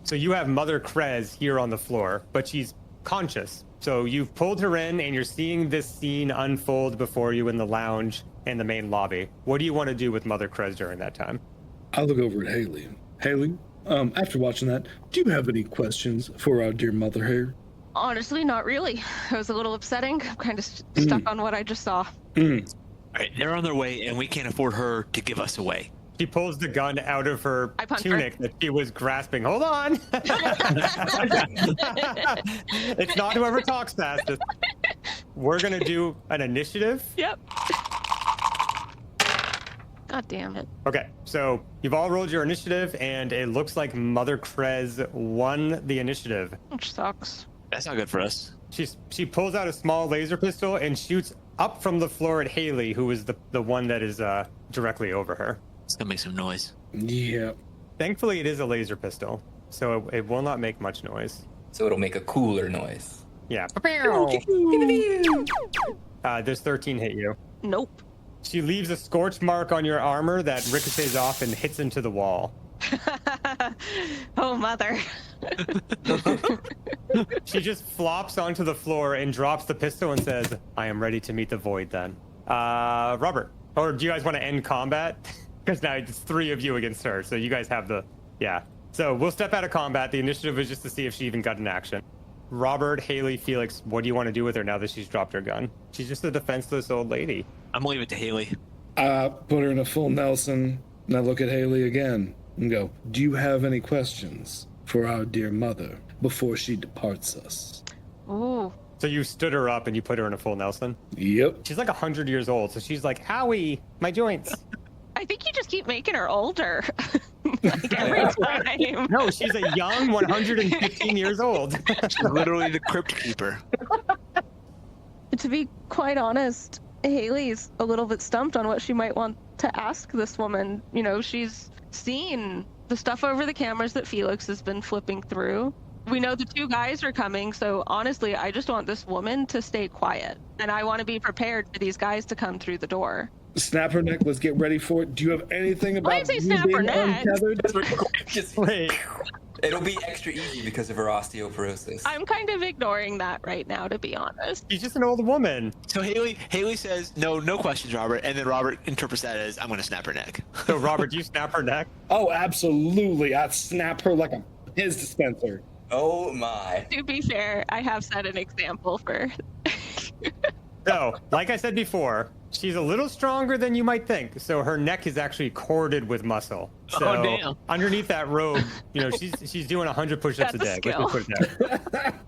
A: So you have Mother Krez here on the floor, but she's conscious. So you've pulled her in, and you're seeing this scene unfold before you in the lounge and the main lobby. What do you want to do with Mother Krez during that time?
B: I'll look over at Haley. Haley, after watching that, do you have any questions for our dear mother here?
E: Honestly, not really. It was a little upsetting. I'm kind of stuck on what I just saw.
D: All right, they're on their way, and we can't afford her to give us away.
A: She pulls the gun out of her
E: I punch
A: tunic that she was grasping. Hold on. It's not whoever talks fastest. We're going to do an initiative.
E: Yep. God damn it.
A: Okay, so you've all rolled your initiative, and it looks like Mother Krez won the initiative.
E: Which sucks.
D: That's not good for us.
A: She pulls out a small laser pistol and shoots up from the floor at Haley, who is the one that is directly over her.
D: It's gonna make some noise.
B: Yeah.
A: Thankfully, it is a laser pistol, so it will not make much noise.
C: So it'll make a cooler noise.
A: Yeah. Does 13 hit you?
E: Nope.
A: She leaves a scorch mark on your armor that ricochets off and hits into the wall.
E: Oh, mother.
A: She just flops onto the floor and drops the pistol and says, "I am ready to meet the void then." Robert, or do you guys want to end combat? Because now it's 3 of you against her, so you guys have the... Yeah. So we'll step out of combat. The initiative is just to see if she even got an action. Robert, Haley, Felix, what do you want to do with her now that she's dropped her gun? She's just a defenseless old lady.
D: I'm gonna leave it to Haley.
B: Put her in a full Nelson, and I look at Haley again and go, "Do you have any questions for our dear mother before she departs us?"
E: Ooh.
A: So you stood her up and you put her in a full Nelson?
B: Yep.
A: She's like 100 years old, so she's like, "Owie, my joints."
E: I think you just keep making her older. Like every time.
A: No, she's a young 115 years old.
D: She's literally the crypt keeper.
E: To be quite honest, Haley's a little bit stumped on what she might want to ask this woman. You know, she's seen the stuff over the cameras that Felix has been flipping through. We know the 2 guys are coming, so honestly, I just want this woman to stay quiet. And I want to be prepared for these guys to come through the door.
B: Snap her neck. Let's get ready for it. Do you have anything about
E: I didn't say
B: you
E: snap her
B: being
E: neck.
B: untethered?
C: Just
A: Wait.
C: it'll be extra easy because of her osteoporosis.
E: I'm kind of ignoring that right now, to be honest.
A: She's just an old woman.
D: So Haley says, no questions, Robert. And then Robert interprets that as, I'm gonna snap her neck.
A: So Robert, do you snap her neck?
B: Oh, absolutely. I'd snap her like a piss dispenser.
C: Oh my.
E: To be fair, I have set an example for...
A: So, like I said before, she's a little stronger than you might think. So her neck is actually corded with muscle. So
D: Oh, damn.
A: underneath that robe, you know, she's doing 100 push-ups
E: That's
A: a
E: a
A: day.
E: skill.
A: Let's just put it there.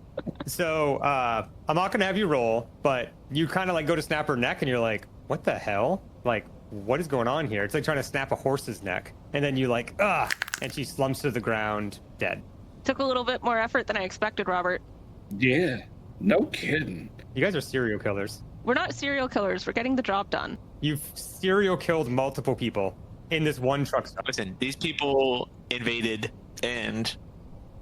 A: So I'm not gonna have you roll, but you kind of like go to snap her neck, and you're like, "What the hell? Like, what is going on here?" It's like trying to snap a horse's neck, and then you like, "Ugh," and she slumps to the ground, dead.
E: Took a little bit more effort than I expected, Robert.
B: Yeah. No kidding.
A: You guys are serial killers.
E: We're not serial killers. We're getting the job done.
A: You've serial killed multiple people in this one truck stop.
D: Listen, these people invaded, and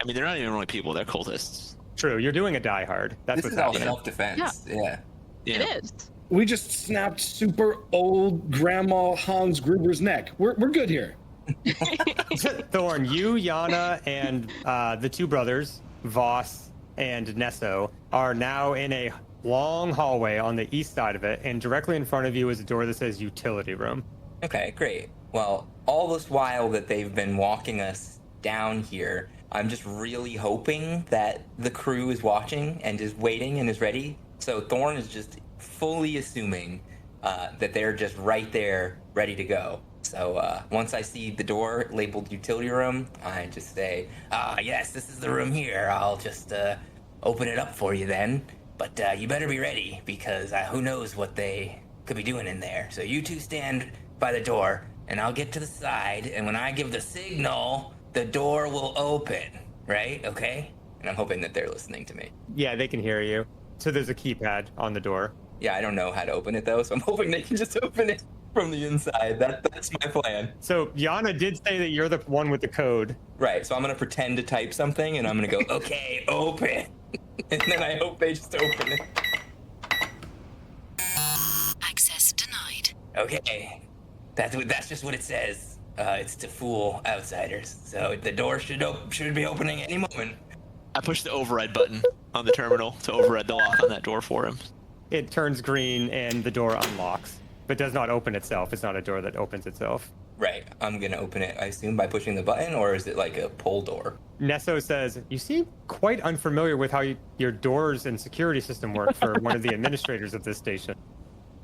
D: I mean, they're not even really people, they're cultists.
A: True, you're doing a Die Hard. That's
C: This
A: what's
C: is all
A: happening.
C: self-defense. Yeah.
D: Yeah.
E: It is.
B: We just snapped super old Grandma Hans Gruber's neck. We're good here.
A: Thorne, you, Yana, and the 2 brothers, Voss and Nesso, are now in a long hallway on the east side of it, and directly in front of you is a door that says utility room.
C: Okay, great. Well, all this while that they've been walking us down here, I'm just really hoping that the crew is watching and is waiting and is ready. So Thorne is just fully assuming that they're just right there, ready to go. So once I see the door labeled utility room, I just say, yes, this is the room here. I'll just open it up for you then. But you better be ready, because who knows what they could be doing in there. So you two stand by the door, and I'll get to the side, and when I give the signal, the door will open, right? Okay? And I'm hoping that they're listening to me.
A: Yeah, they can hear you. So there's a keypad on the door.
C: Yeah, I don't know how to open it, though, so I'm hoping they can just open it from the inside. That's my plan.
A: So Yana did say that you're the one with the code.
C: Right, so I'm going to pretend to type something, and I'm going to go, okay, open. And then I hope they just open it.
F: Access denied.
C: Okay, that's just what it says. It's to fool outsiders. So the door should be opening any moment.
D: I push the override button on the terminal to override the lock on that door for him.
A: It turns green and the door unlocks, but does not open itself. It's not a door that opens itself.
C: Right, I'm gonna open it, I assume, by pushing the button, or is it like a pull door?
A: Nesso says, you seem quite unfamiliar with how your doors and security system work for one of the administrators of this station.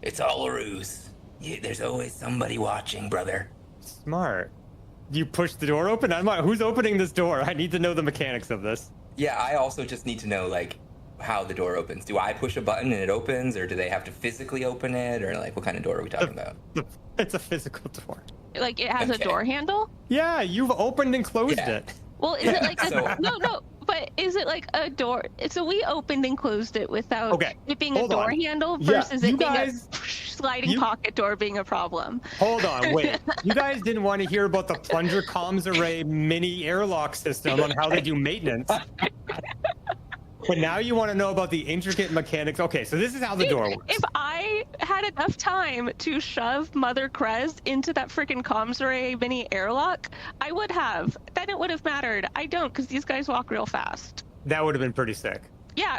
C: It's all a ruse. There's always somebody watching, brother.
A: Smart. You push the door open? Who's opening this door? I need to know the mechanics of this.
C: Yeah, I also just need to know, like, how the door opens. Do I push a button and it opens, or do they have to physically open it, or like what kind of door are we talking about?
A: It's a physical door.
E: Like it has a door handle?
A: Yeah, you've opened and closed it.
E: Well, is it like no, but is it like a door? So we opened and closed it without it being a door handle versus it being a sliding pocket door being a problem.
A: Hold on, wait. You guys didn't want to hear about the plunger comms array mini airlock system on how they do maintenance. But now you want to know about the intricate mechanics. Okay, so this is how the door works.
E: If I had enough time to shove Mother Krez into that freaking comms array mini airlock, I would have. Then it would have mattered. I don't, because these guys walk real fast.
A: That would have been pretty sick.
E: Yeah,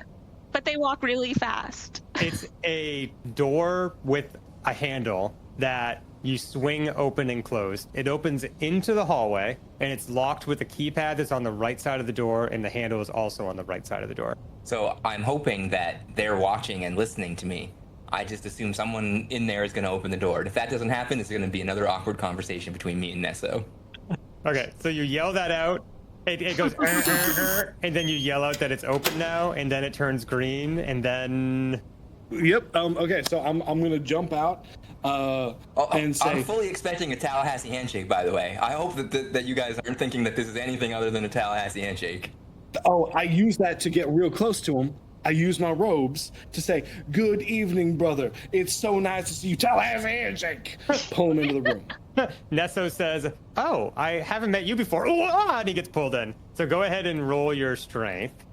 E: but they walk really fast.
A: It's a door with a handle that you swing open and close. It opens into the hallway, and it's locked with a keypad that's on the right side of the door, and the handle is also on the right side of the door.
C: So I'm hoping that they're watching and listening to me. I just assume someone in there is going to open the door. And if that doesn't happen, it's going to be another awkward conversation between me and Nesso.
A: Okay, so you yell that out. It goes, and then you yell out that it's open now, and then it turns green, and then...
B: Yep. Okay, so I'm gonna jump out and say...
C: I'm fully expecting a Tallahassee handshake, by the way. I hope that you guys aren't thinking that this is anything other than a Tallahassee handshake.
B: Oh, I use that to get real close to him. I use my robes to say, "Good evening, brother. It's so nice to see you." Tallahassee handshake. Pull him into the room.
A: Nesso says, "Oh, I haven't met you before." And he gets pulled in. So go ahead and roll your strength.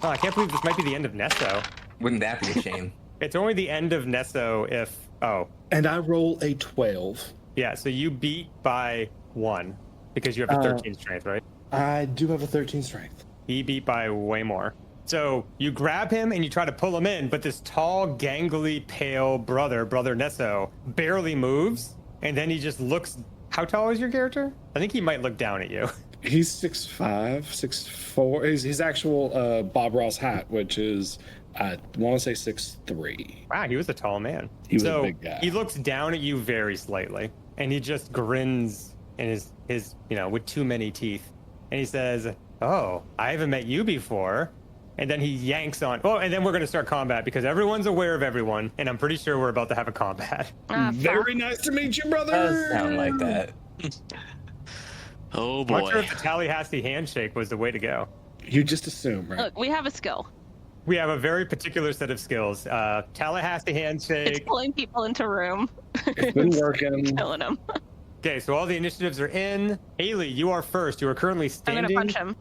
A: Oh, I can't believe this might be the end of Nesso.
C: Wouldn't that be a shame?
A: It's only the end of Nesso if... Oh.
B: And I roll a 12.
A: Yeah, so you beat by 1 because you have a 13 strength, right?
B: I do have a 13 strength.
A: He beat by way more. So you grab him and you try to pull him in, but this tall, gangly, pale brother Nesso, barely moves. And then he just looks... How tall is your character? I think he might look down at you.
B: He's 6'5", 6'4". His actual Bob Ross hat, which is... I want to say 6'3".
A: Wow, he was a tall man.
B: He was a big guy.
A: He looks down at you very slightly, and he just grins in his with too many teeth. And he says, "Oh, I haven't met you before." And then he yanks on. Oh, and then we're going to start combat because everyone's aware of everyone, and I'm pretty sure we're about to have a combat.
B: Very nice to meet you, brother.
C: Does sound like that.
D: Oh boy.
A: I'm not sure if the Tallahassee handshake was the way to go.
B: You just assume, right?
E: Look, we have a skill.
A: We have a very particular set of skills. Tallahassee handshake.
E: It's pulling people into room.
B: It's been working.
E: Killing them.
A: Okay, so all the initiatives are in. Haley, you are first. You are currently standing
E: I'm gonna punch him.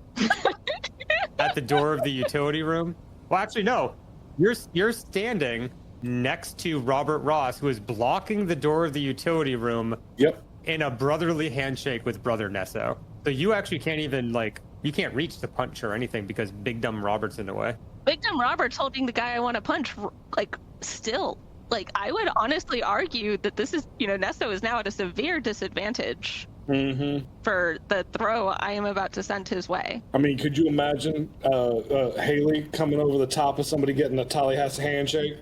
A: at the door of the utility room. Well, actually, no. You're standing next to Robert Ross, who is blocking the door of the utility room.
B: Yep.
A: In a brotherly handshake with Brother Nesso. So you actually can't even, you can't reach to punch or anything because Big Dumb Robert's in the way.
E: Big Dumb Robert's holding the guy I want to punch, still. like, I would honestly argue that this is, Nesso is now at a severe disadvantage for the throw I am about to send his way.
B: I mean, could you imagine Haley coming over the top of somebody getting a Tallahassee handshake?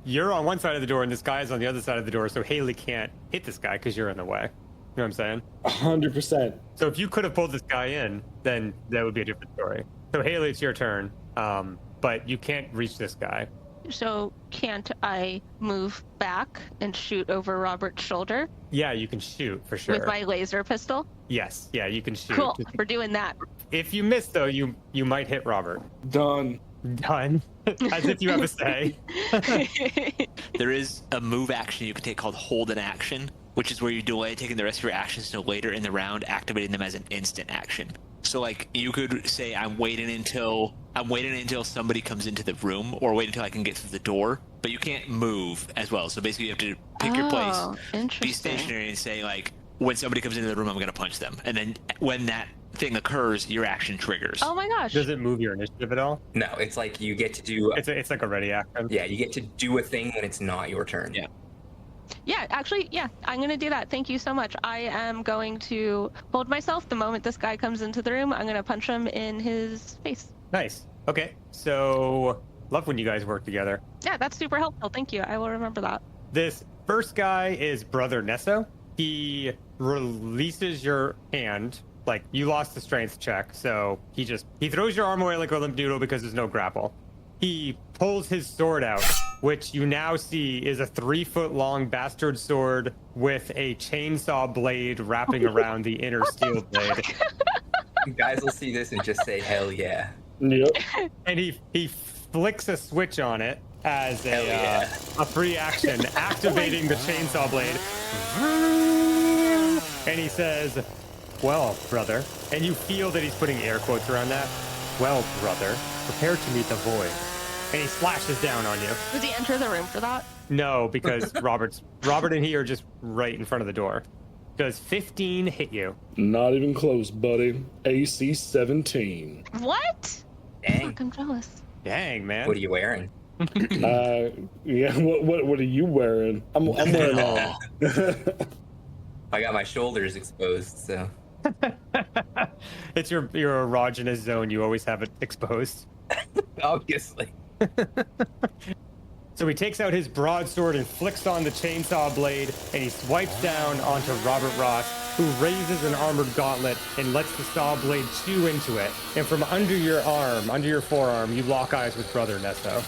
A: You're on one side of the door and this guy is on the other side of the door, so Haley can't hit this guy because you're in the way. You know what I'm saying?
B: 100%.
A: So if you could have pulled this guy in, then that would be a different story. So Haley, it's your turn, but you can't reach this guy.
E: So can't I move back and shoot over Robert's shoulder?
A: Yeah, you can shoot for sure.
E: With my laser pistol?
A: Yes, yeah, you can shoot.
E: Cool, we're doing that.
A: If you miss, though, you might hit Robert.
B: Done.
A: Done. As if you have a say.
D: There is a move action you can take called Hold an Action, which is where you delay taking the rest of your actions until later in the round, activating them as an instant action. So, like, you could say, I'm waiting until somebody comes into the room, or wait until I can get through the door. But you can't move as well. So basically, you have to pick your place, be stationary, and say, like, when somebody comes into the room, I'm going to punch them. And then when that thing occurs, your action triggers.
E: Oh my gosh.
A: Does it move your initiative at all?
C: No, it's like you get to do.
A: It's like a ready action.
C: Yeah, you get to do a thing when it's not your turn.
D: Yeah.
E: Yeah, actually, yeah, I'm going to do that. Thank you so much. I am going to hold myself the moment this guy comes into the room. I'm going to punch him in his face.
A: Nice. Okay, so love when you guys work together.
E: Yeah, that's super helpful. Thank you. I will remember that.
A: This first guy is Brother Nesso. He releases your hand. Like, you lost the strength check, so he throws your arm away like a limp noodle because there's no grapple. He pulls his sword out, which you now see is a 3-foot-long bastard sword with a chainsaw blade wrapping around the inner steel blade.
C: You guys will see this and just say, hell yeah.
B: Yep.
A: And he flicks a switch on it as a free action, activating the chainsaw blade. And he says, well, brother, and you feel that he's putting air quotes around that. Well, brother, prepare to meet the void. And he slashes down on you.
E: Does he enter the room for that?
A: No, because Robert and he are just right in front of the door. Does 15 hit you?
B: Not even close, buddy. AC 17.
E: What?
C: Dang.
E: Fuck, I'm jealous.
A: Dang, man.
C: What are you wearing?
B: Yeah. What are you wearing? I'm wearing all.
C: I got my shoulders exposed, so.
A: It's your erogenous zone. You always have it exposed.
C: Obviously.
A: So he takes out his broadsword and flicks on the chainsaw blade, and he swipes down onto Robert Ross, who raises an armored gauntlet and lets the saw blade chew into it. And from under your forearm, you lock eyes with Brother Nesso.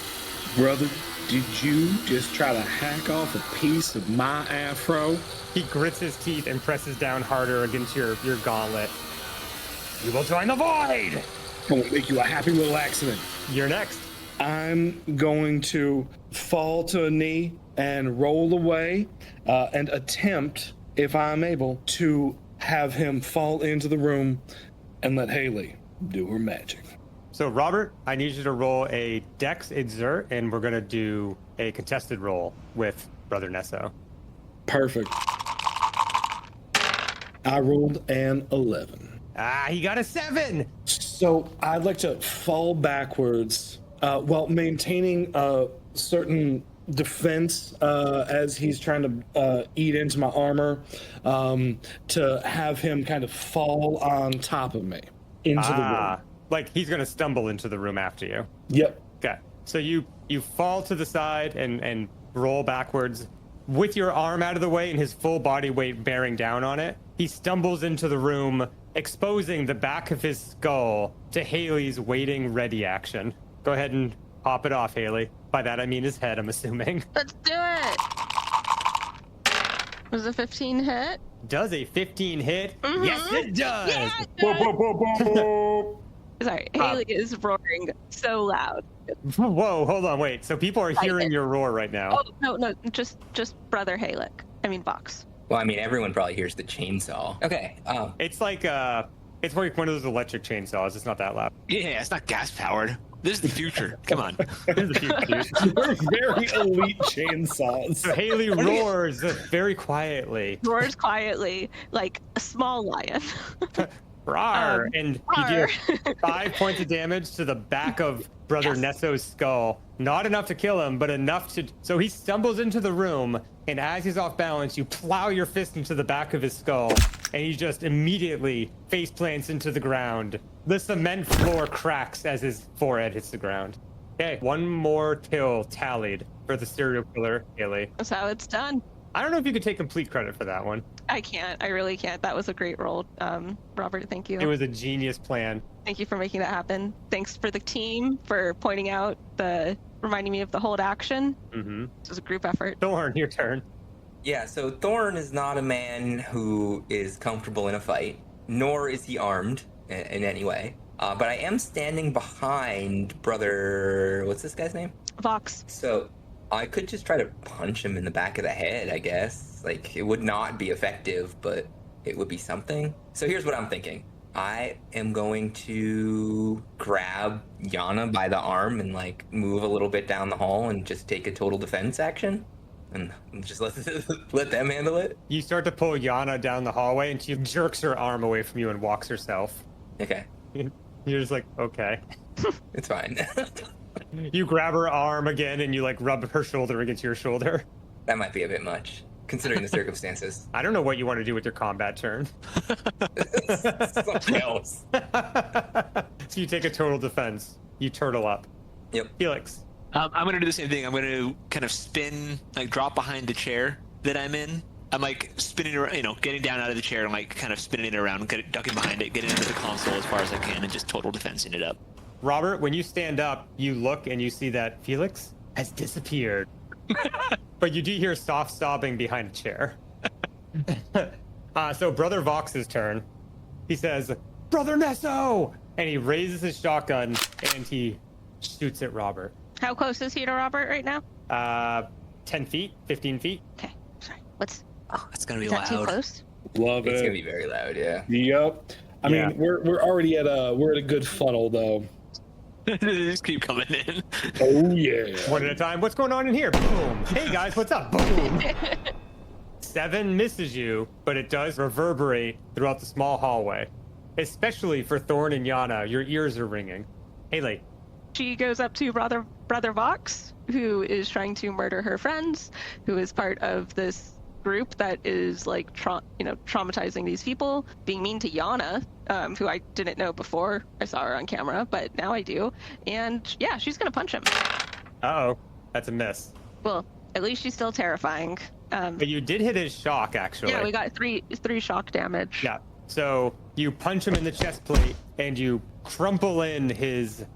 B: Brother, did you just try to hack off a piece of my afro?
A: He grits his teeth and presses down harder against your gauntlet. You will join the void!
B: I'm gonna make you a happy little accident.
A: You're next.
B: I'm going to fall to a knee and roll away and attempt, if I'm able, to have him fall into the room and let Haley do her magic.
A: So, Robert, I need you to roll a Dex Exert, and we're going to do a contested roll with Brother Nesso.
B: Perfect. I rolled an 11.
A: He got a 7!
B: So I'd like to fall backwards while maintaining a certain defense as he's trying to eat into my armor to have him kind of fall on top of me into the room.
A: Like he's going to stumble into the room after you.
B: Yep.
A: Okay. So you fall to the side and roll backwards with your arm out of the way and his full body weight bearing down on it. He stumbles into the room, exposing the back of his skull to Haley's waiting ready action. Go ahead and pop it off, Haley. By that I mean his head, I'm assuming.
E: Let's do it. Was a 15 hit?
A: Does a 15 hit?
E: Mm-hmm.
A: Yes, it does.
E: Yeah, Sorry, Haley is roaring so loud.
A: Whoa, hold on, wait. So people are hearing your roar right now.
E: Oh, no, just Brother Halek. I mean, Vox.
C: Well, I mean, everyone probably hears the chainsaw. Okay.
A: It's like one of those electric chainsaws. It's not that loud.
D: Yeah, it's not gas powered. This is the future. Come on.
A: This is a huge
B: They're very elite chainsaws.
A: So Haley roars very quietly.
E: Roars quietly, like a small lion.
A: Rawr! And you
E: rawr.
A: deal 5 points of damage to the back of Brother
E: Yes.
A: Nesso's skull. Not enough to kill him, but enough to... So he stumbles into the room, and as he's off balance, you plow your fist into the back of his skull, and he just immediately face plants into the ground. The cement floor cracks as his forehead hits the ground. Okay, one more kill tallied for the serial killer, Haley.
E: That's how it's done.
A: I don't know if you could take complete credit for that one.
E: I can't. I really can't. That was a great roll. Robert, thank you.
A: It was a genius plan.
E: Thank you for making that happen. Thanks for the team for pointing out reminding me of the hold action.
A: Mm-hmm.
E: This was a group effort.
A: Thorne, your turn.
C: Yeah, so Thorne is not a man who is comfortable in a fight, nor is he armed in any way. But I am standing behind Brother... What's this guy's name?
E: Vox.
C: So I could just try to punch him in the back of the head, I guess. Like, it would not be effective, but it would be something. So here's what I'm thinking. I am going to grab Yana by the arm and, like, move a little bit down the hall and just take a total defense action. And just let them handle it.
A: You start to pull Yana down the hallway, and she jerks her arm away from you and walks herself.
C: Okay,
A: You're just like, okay.
C: it's fine.
A: You grab her arm again, and you like rub her shoulder against your shoulder.
C: That might be a bit much, considering the circumstances.
A: I don't know what you want to do with your combat turn.
C: Something else.
A: So you take a total defense. You turtle up.
C: Yep.
A: Felix.
D: I'm gonna do the same thing. I'm gonna kind of spin, like drop behind the chair that I'm in. I'm like spinning around, getting down out of the chair and like kind of spinning it around, ducking behind it, getting into the console as far as I can, and just total defensing it up.
A: Robert, when you stand up, you look and you see that Felix has disappeared. But you do hear soft sobbing behind a chair. So Brother Vox's turn. He says, Brother Nesso! And he raises his shotgun and he shoots at Robert.
E: How close is he to Robert right now?
A: 10 feet, 15 feet.
E: Okay. Sorry. What's
D: Oh, it's gonna be
E: is that
D: loud.
E: too close?
B: Love
C: It's
B: it.
C: gonna be very loud, yeah.
B: Yep. I
A: Yeah.
B: mean, we're already at a good funnel though.
D: They just keep coming in.
B: Oh yeah.
A: One at a time. What's going on in here? Boom. Hey guys, what's up? Boom. 7 misses you, but it does reverberate throughout the small hallway. Especially for Thorne and Yana, your ears are ringing. Haley.
E: She goes up to Brother Vox, who is trying to murder her friends, who is part of this group that is like traumatizing these people, being mean to Yana, who I didn't know before I saw her on camera, but now I do. And yeah, she's gonna punch him.
A: Uh-oh. That's a miss.
E: Well, at least she's still terrifying.
A: But you did hit his shock, actually.
E: Yeah, we got three shock damage.
A: Yeah. So you punch him in the chest plate and you crumple in his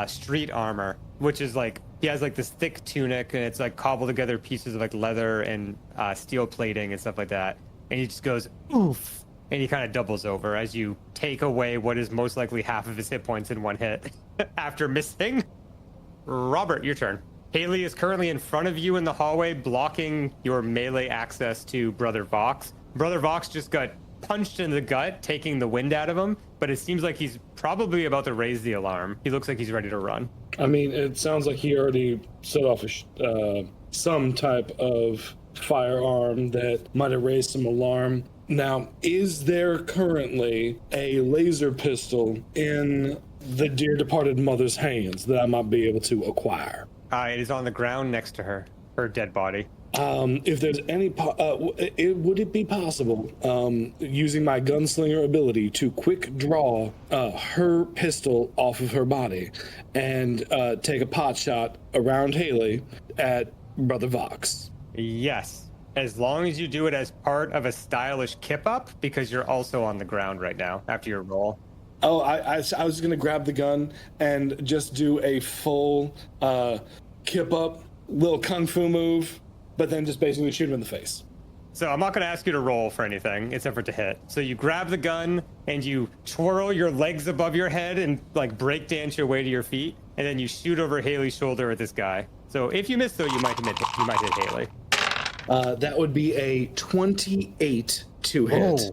A: street armor, which is like, he has like this thick tunic and it's like cobbled together pieces of like leather and steel plating and stuff like that. And he just goes, oof. And he kind of doubles over as you take away what is most likely half of his hit points in one hit after missing. Robert, your turn. Haley is currently in front of you in the hallway, blocking your melee access to Brother Vox. Brother Vox just got punched in the gut, taking the wind out of him, but it seems like he's probably about to raise the alarm. He looks like he's ready to run.
B: I mean, it sounds like he already set off some type of firearm that might have raised some alarm. Now, is there currently a laser pistol in the dear departed mother's hands that I might be able to acquire?
A: It is on the ground next to her dead body.
B: If there's any, would it be possible, using my gunslinger ability, to quick draw her pistol off of her body and take a pot shot around Haley at Brother Vox?
A: Yes, as long as you do it as part of a stylish kip up, because you're also on the ground right now after your roll.
B: Oh, I was going to grab the gun and just do a full kip up, little kung fu move, but then just basically shoot him in the face.
A: So I'm not going to ask you to roll for anything except for to hit. So you grab the gun and you twirl your legs above your head and like break dance your way to your feet, and then you shoot over Haley's shoulder at this guy. So if you miss, though, you might hit Haley.
B: That would be a 28 to hit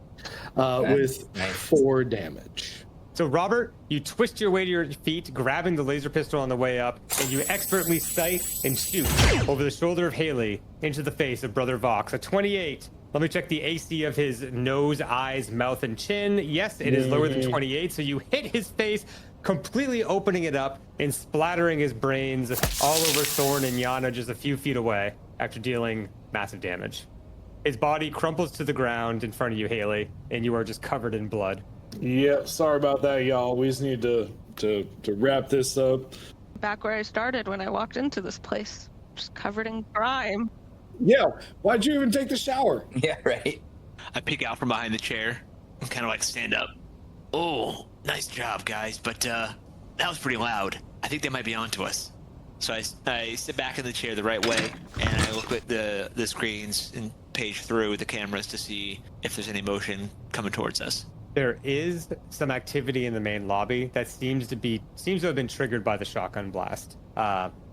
B: with
C: nice.
B: 4 damage.
A: So Robert, you twist your way to your feet, grabbing the laser pistol on the way up, and you expertly sight and shoot over the shoulder of Haley into the face of Brother Vox. A 28 Let me check the AC of his nose, eyes, mouth, and chin. Yes, it is lower than 28, so you hit his face, completely opening it up and splattering his brains all over Thorne and Yana just a few feet away after dealing massive damage. His body crumples to the ground in front of you, Haley, and you are just covered in blood.
B: Yeah, sorry about that, y'all. We just need to wrap this up.
E: Back where I started when I walked into this place, just covered in grime.
B: Yeah, why'd you even take the shower?
C: Yeah, right.
D: I peek out from behind the chair and kind of like stand up. Oh, nice job, guys, but that was pretty loud. I think they might be onto us. So I sit back in the chair the right way, and I look at the screens and page through the cameras to see if there's any motion coming towards us.
A: There is some activity in the main lobby that seems to have been triggered by the shotgun blast.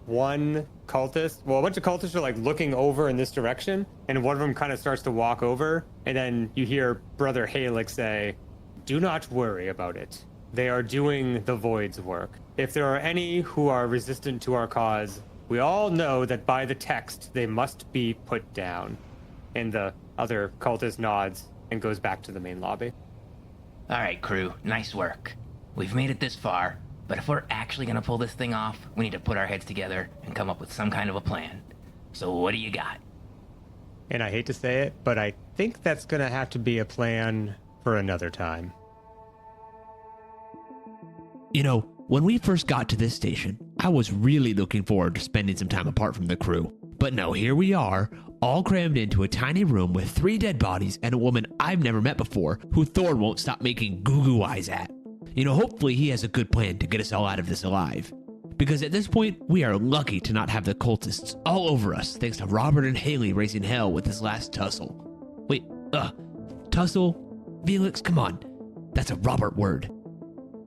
A: One cultist, well, a bunch of cultists are like looking over in this direction, and one of them kind of starts to walk over, and then you hear Brother Felix say, "Do not worry about it. They are doing the Void's work. If there are any who are resistant to our cause, we all know that by the text they must be put down." And the other cultist nods and goes back to the main lobby.
G: All right, crew, nice work. We've made it this far, but if we're actually gonna pull this thing off, we need to put our heads together and come up with some kind of a plan. So what do you got?
A: And I hate to say it, but I think that's going to have to be a plan for another time.
H: You know, when we first got to this station, I was really looking forward to spending some time apart from the crew. But no, here we are, all crammed into a tiny room with 3 dead bodies and a woman I've never met before who Thorne won't stop making goo-goo eyes at. You know, hopefully he has a good plan to get us all out of this alive. Because at this point, we are lucky to not have the cultists all over us thanks to Robert and Haley raising hell with this last tussle. Wait, tussle? Felix, come on. That's a Robert word.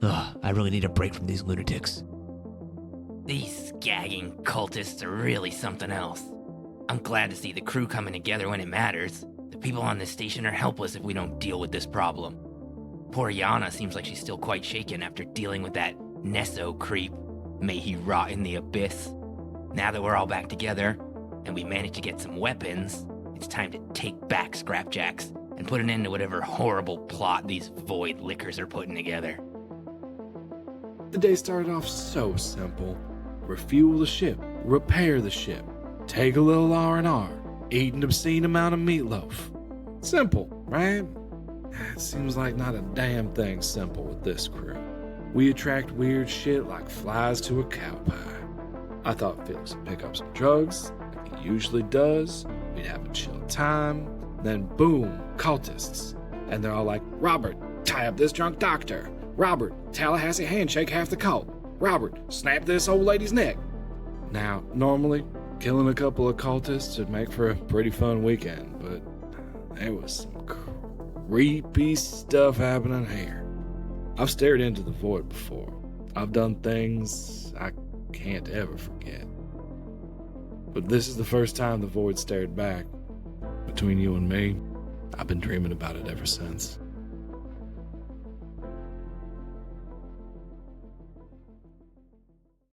H: I really need a break from these lunatics.
G: These skagging cultists are really something else. I'm glad to see the crew coming together when it matters. The people on this station are helpless if we don't deal with this problem. Poor Yana seems like she's still quite shaken after dealing with that Nesso creep. May he rot in the abyss. Now that we're all back together, and we managed to get some weapons, it's time to take back Scrapjacks and put an end to whatever horrible plot these Void lickers are putting together.
B: The day started off so simple. Refuel the ship, repair the ship, take a little R&R, eat an obscene amount of meatloaf. Simple, right? It seems like not a damn thing simple with this crew. We attract weird shit like flies to a cow pie. I thought Felix would pick up some drugs, like he usually does. We'd have a chill time. Then boom, cultists. And they're all like, "Robert, tie up this drunk doctor. Robert, Tallahassee handshake half the cult. Robert, snap this old lady's neck." Now, normally, killing a couple of cultists would make for a pretty fun weekend, but there was some creepy stuff happening here. I've stared into the void before. I've done things I can't ever forget. But this is the first time the void stared back. Between you and me, I've been dreaming about it ever since.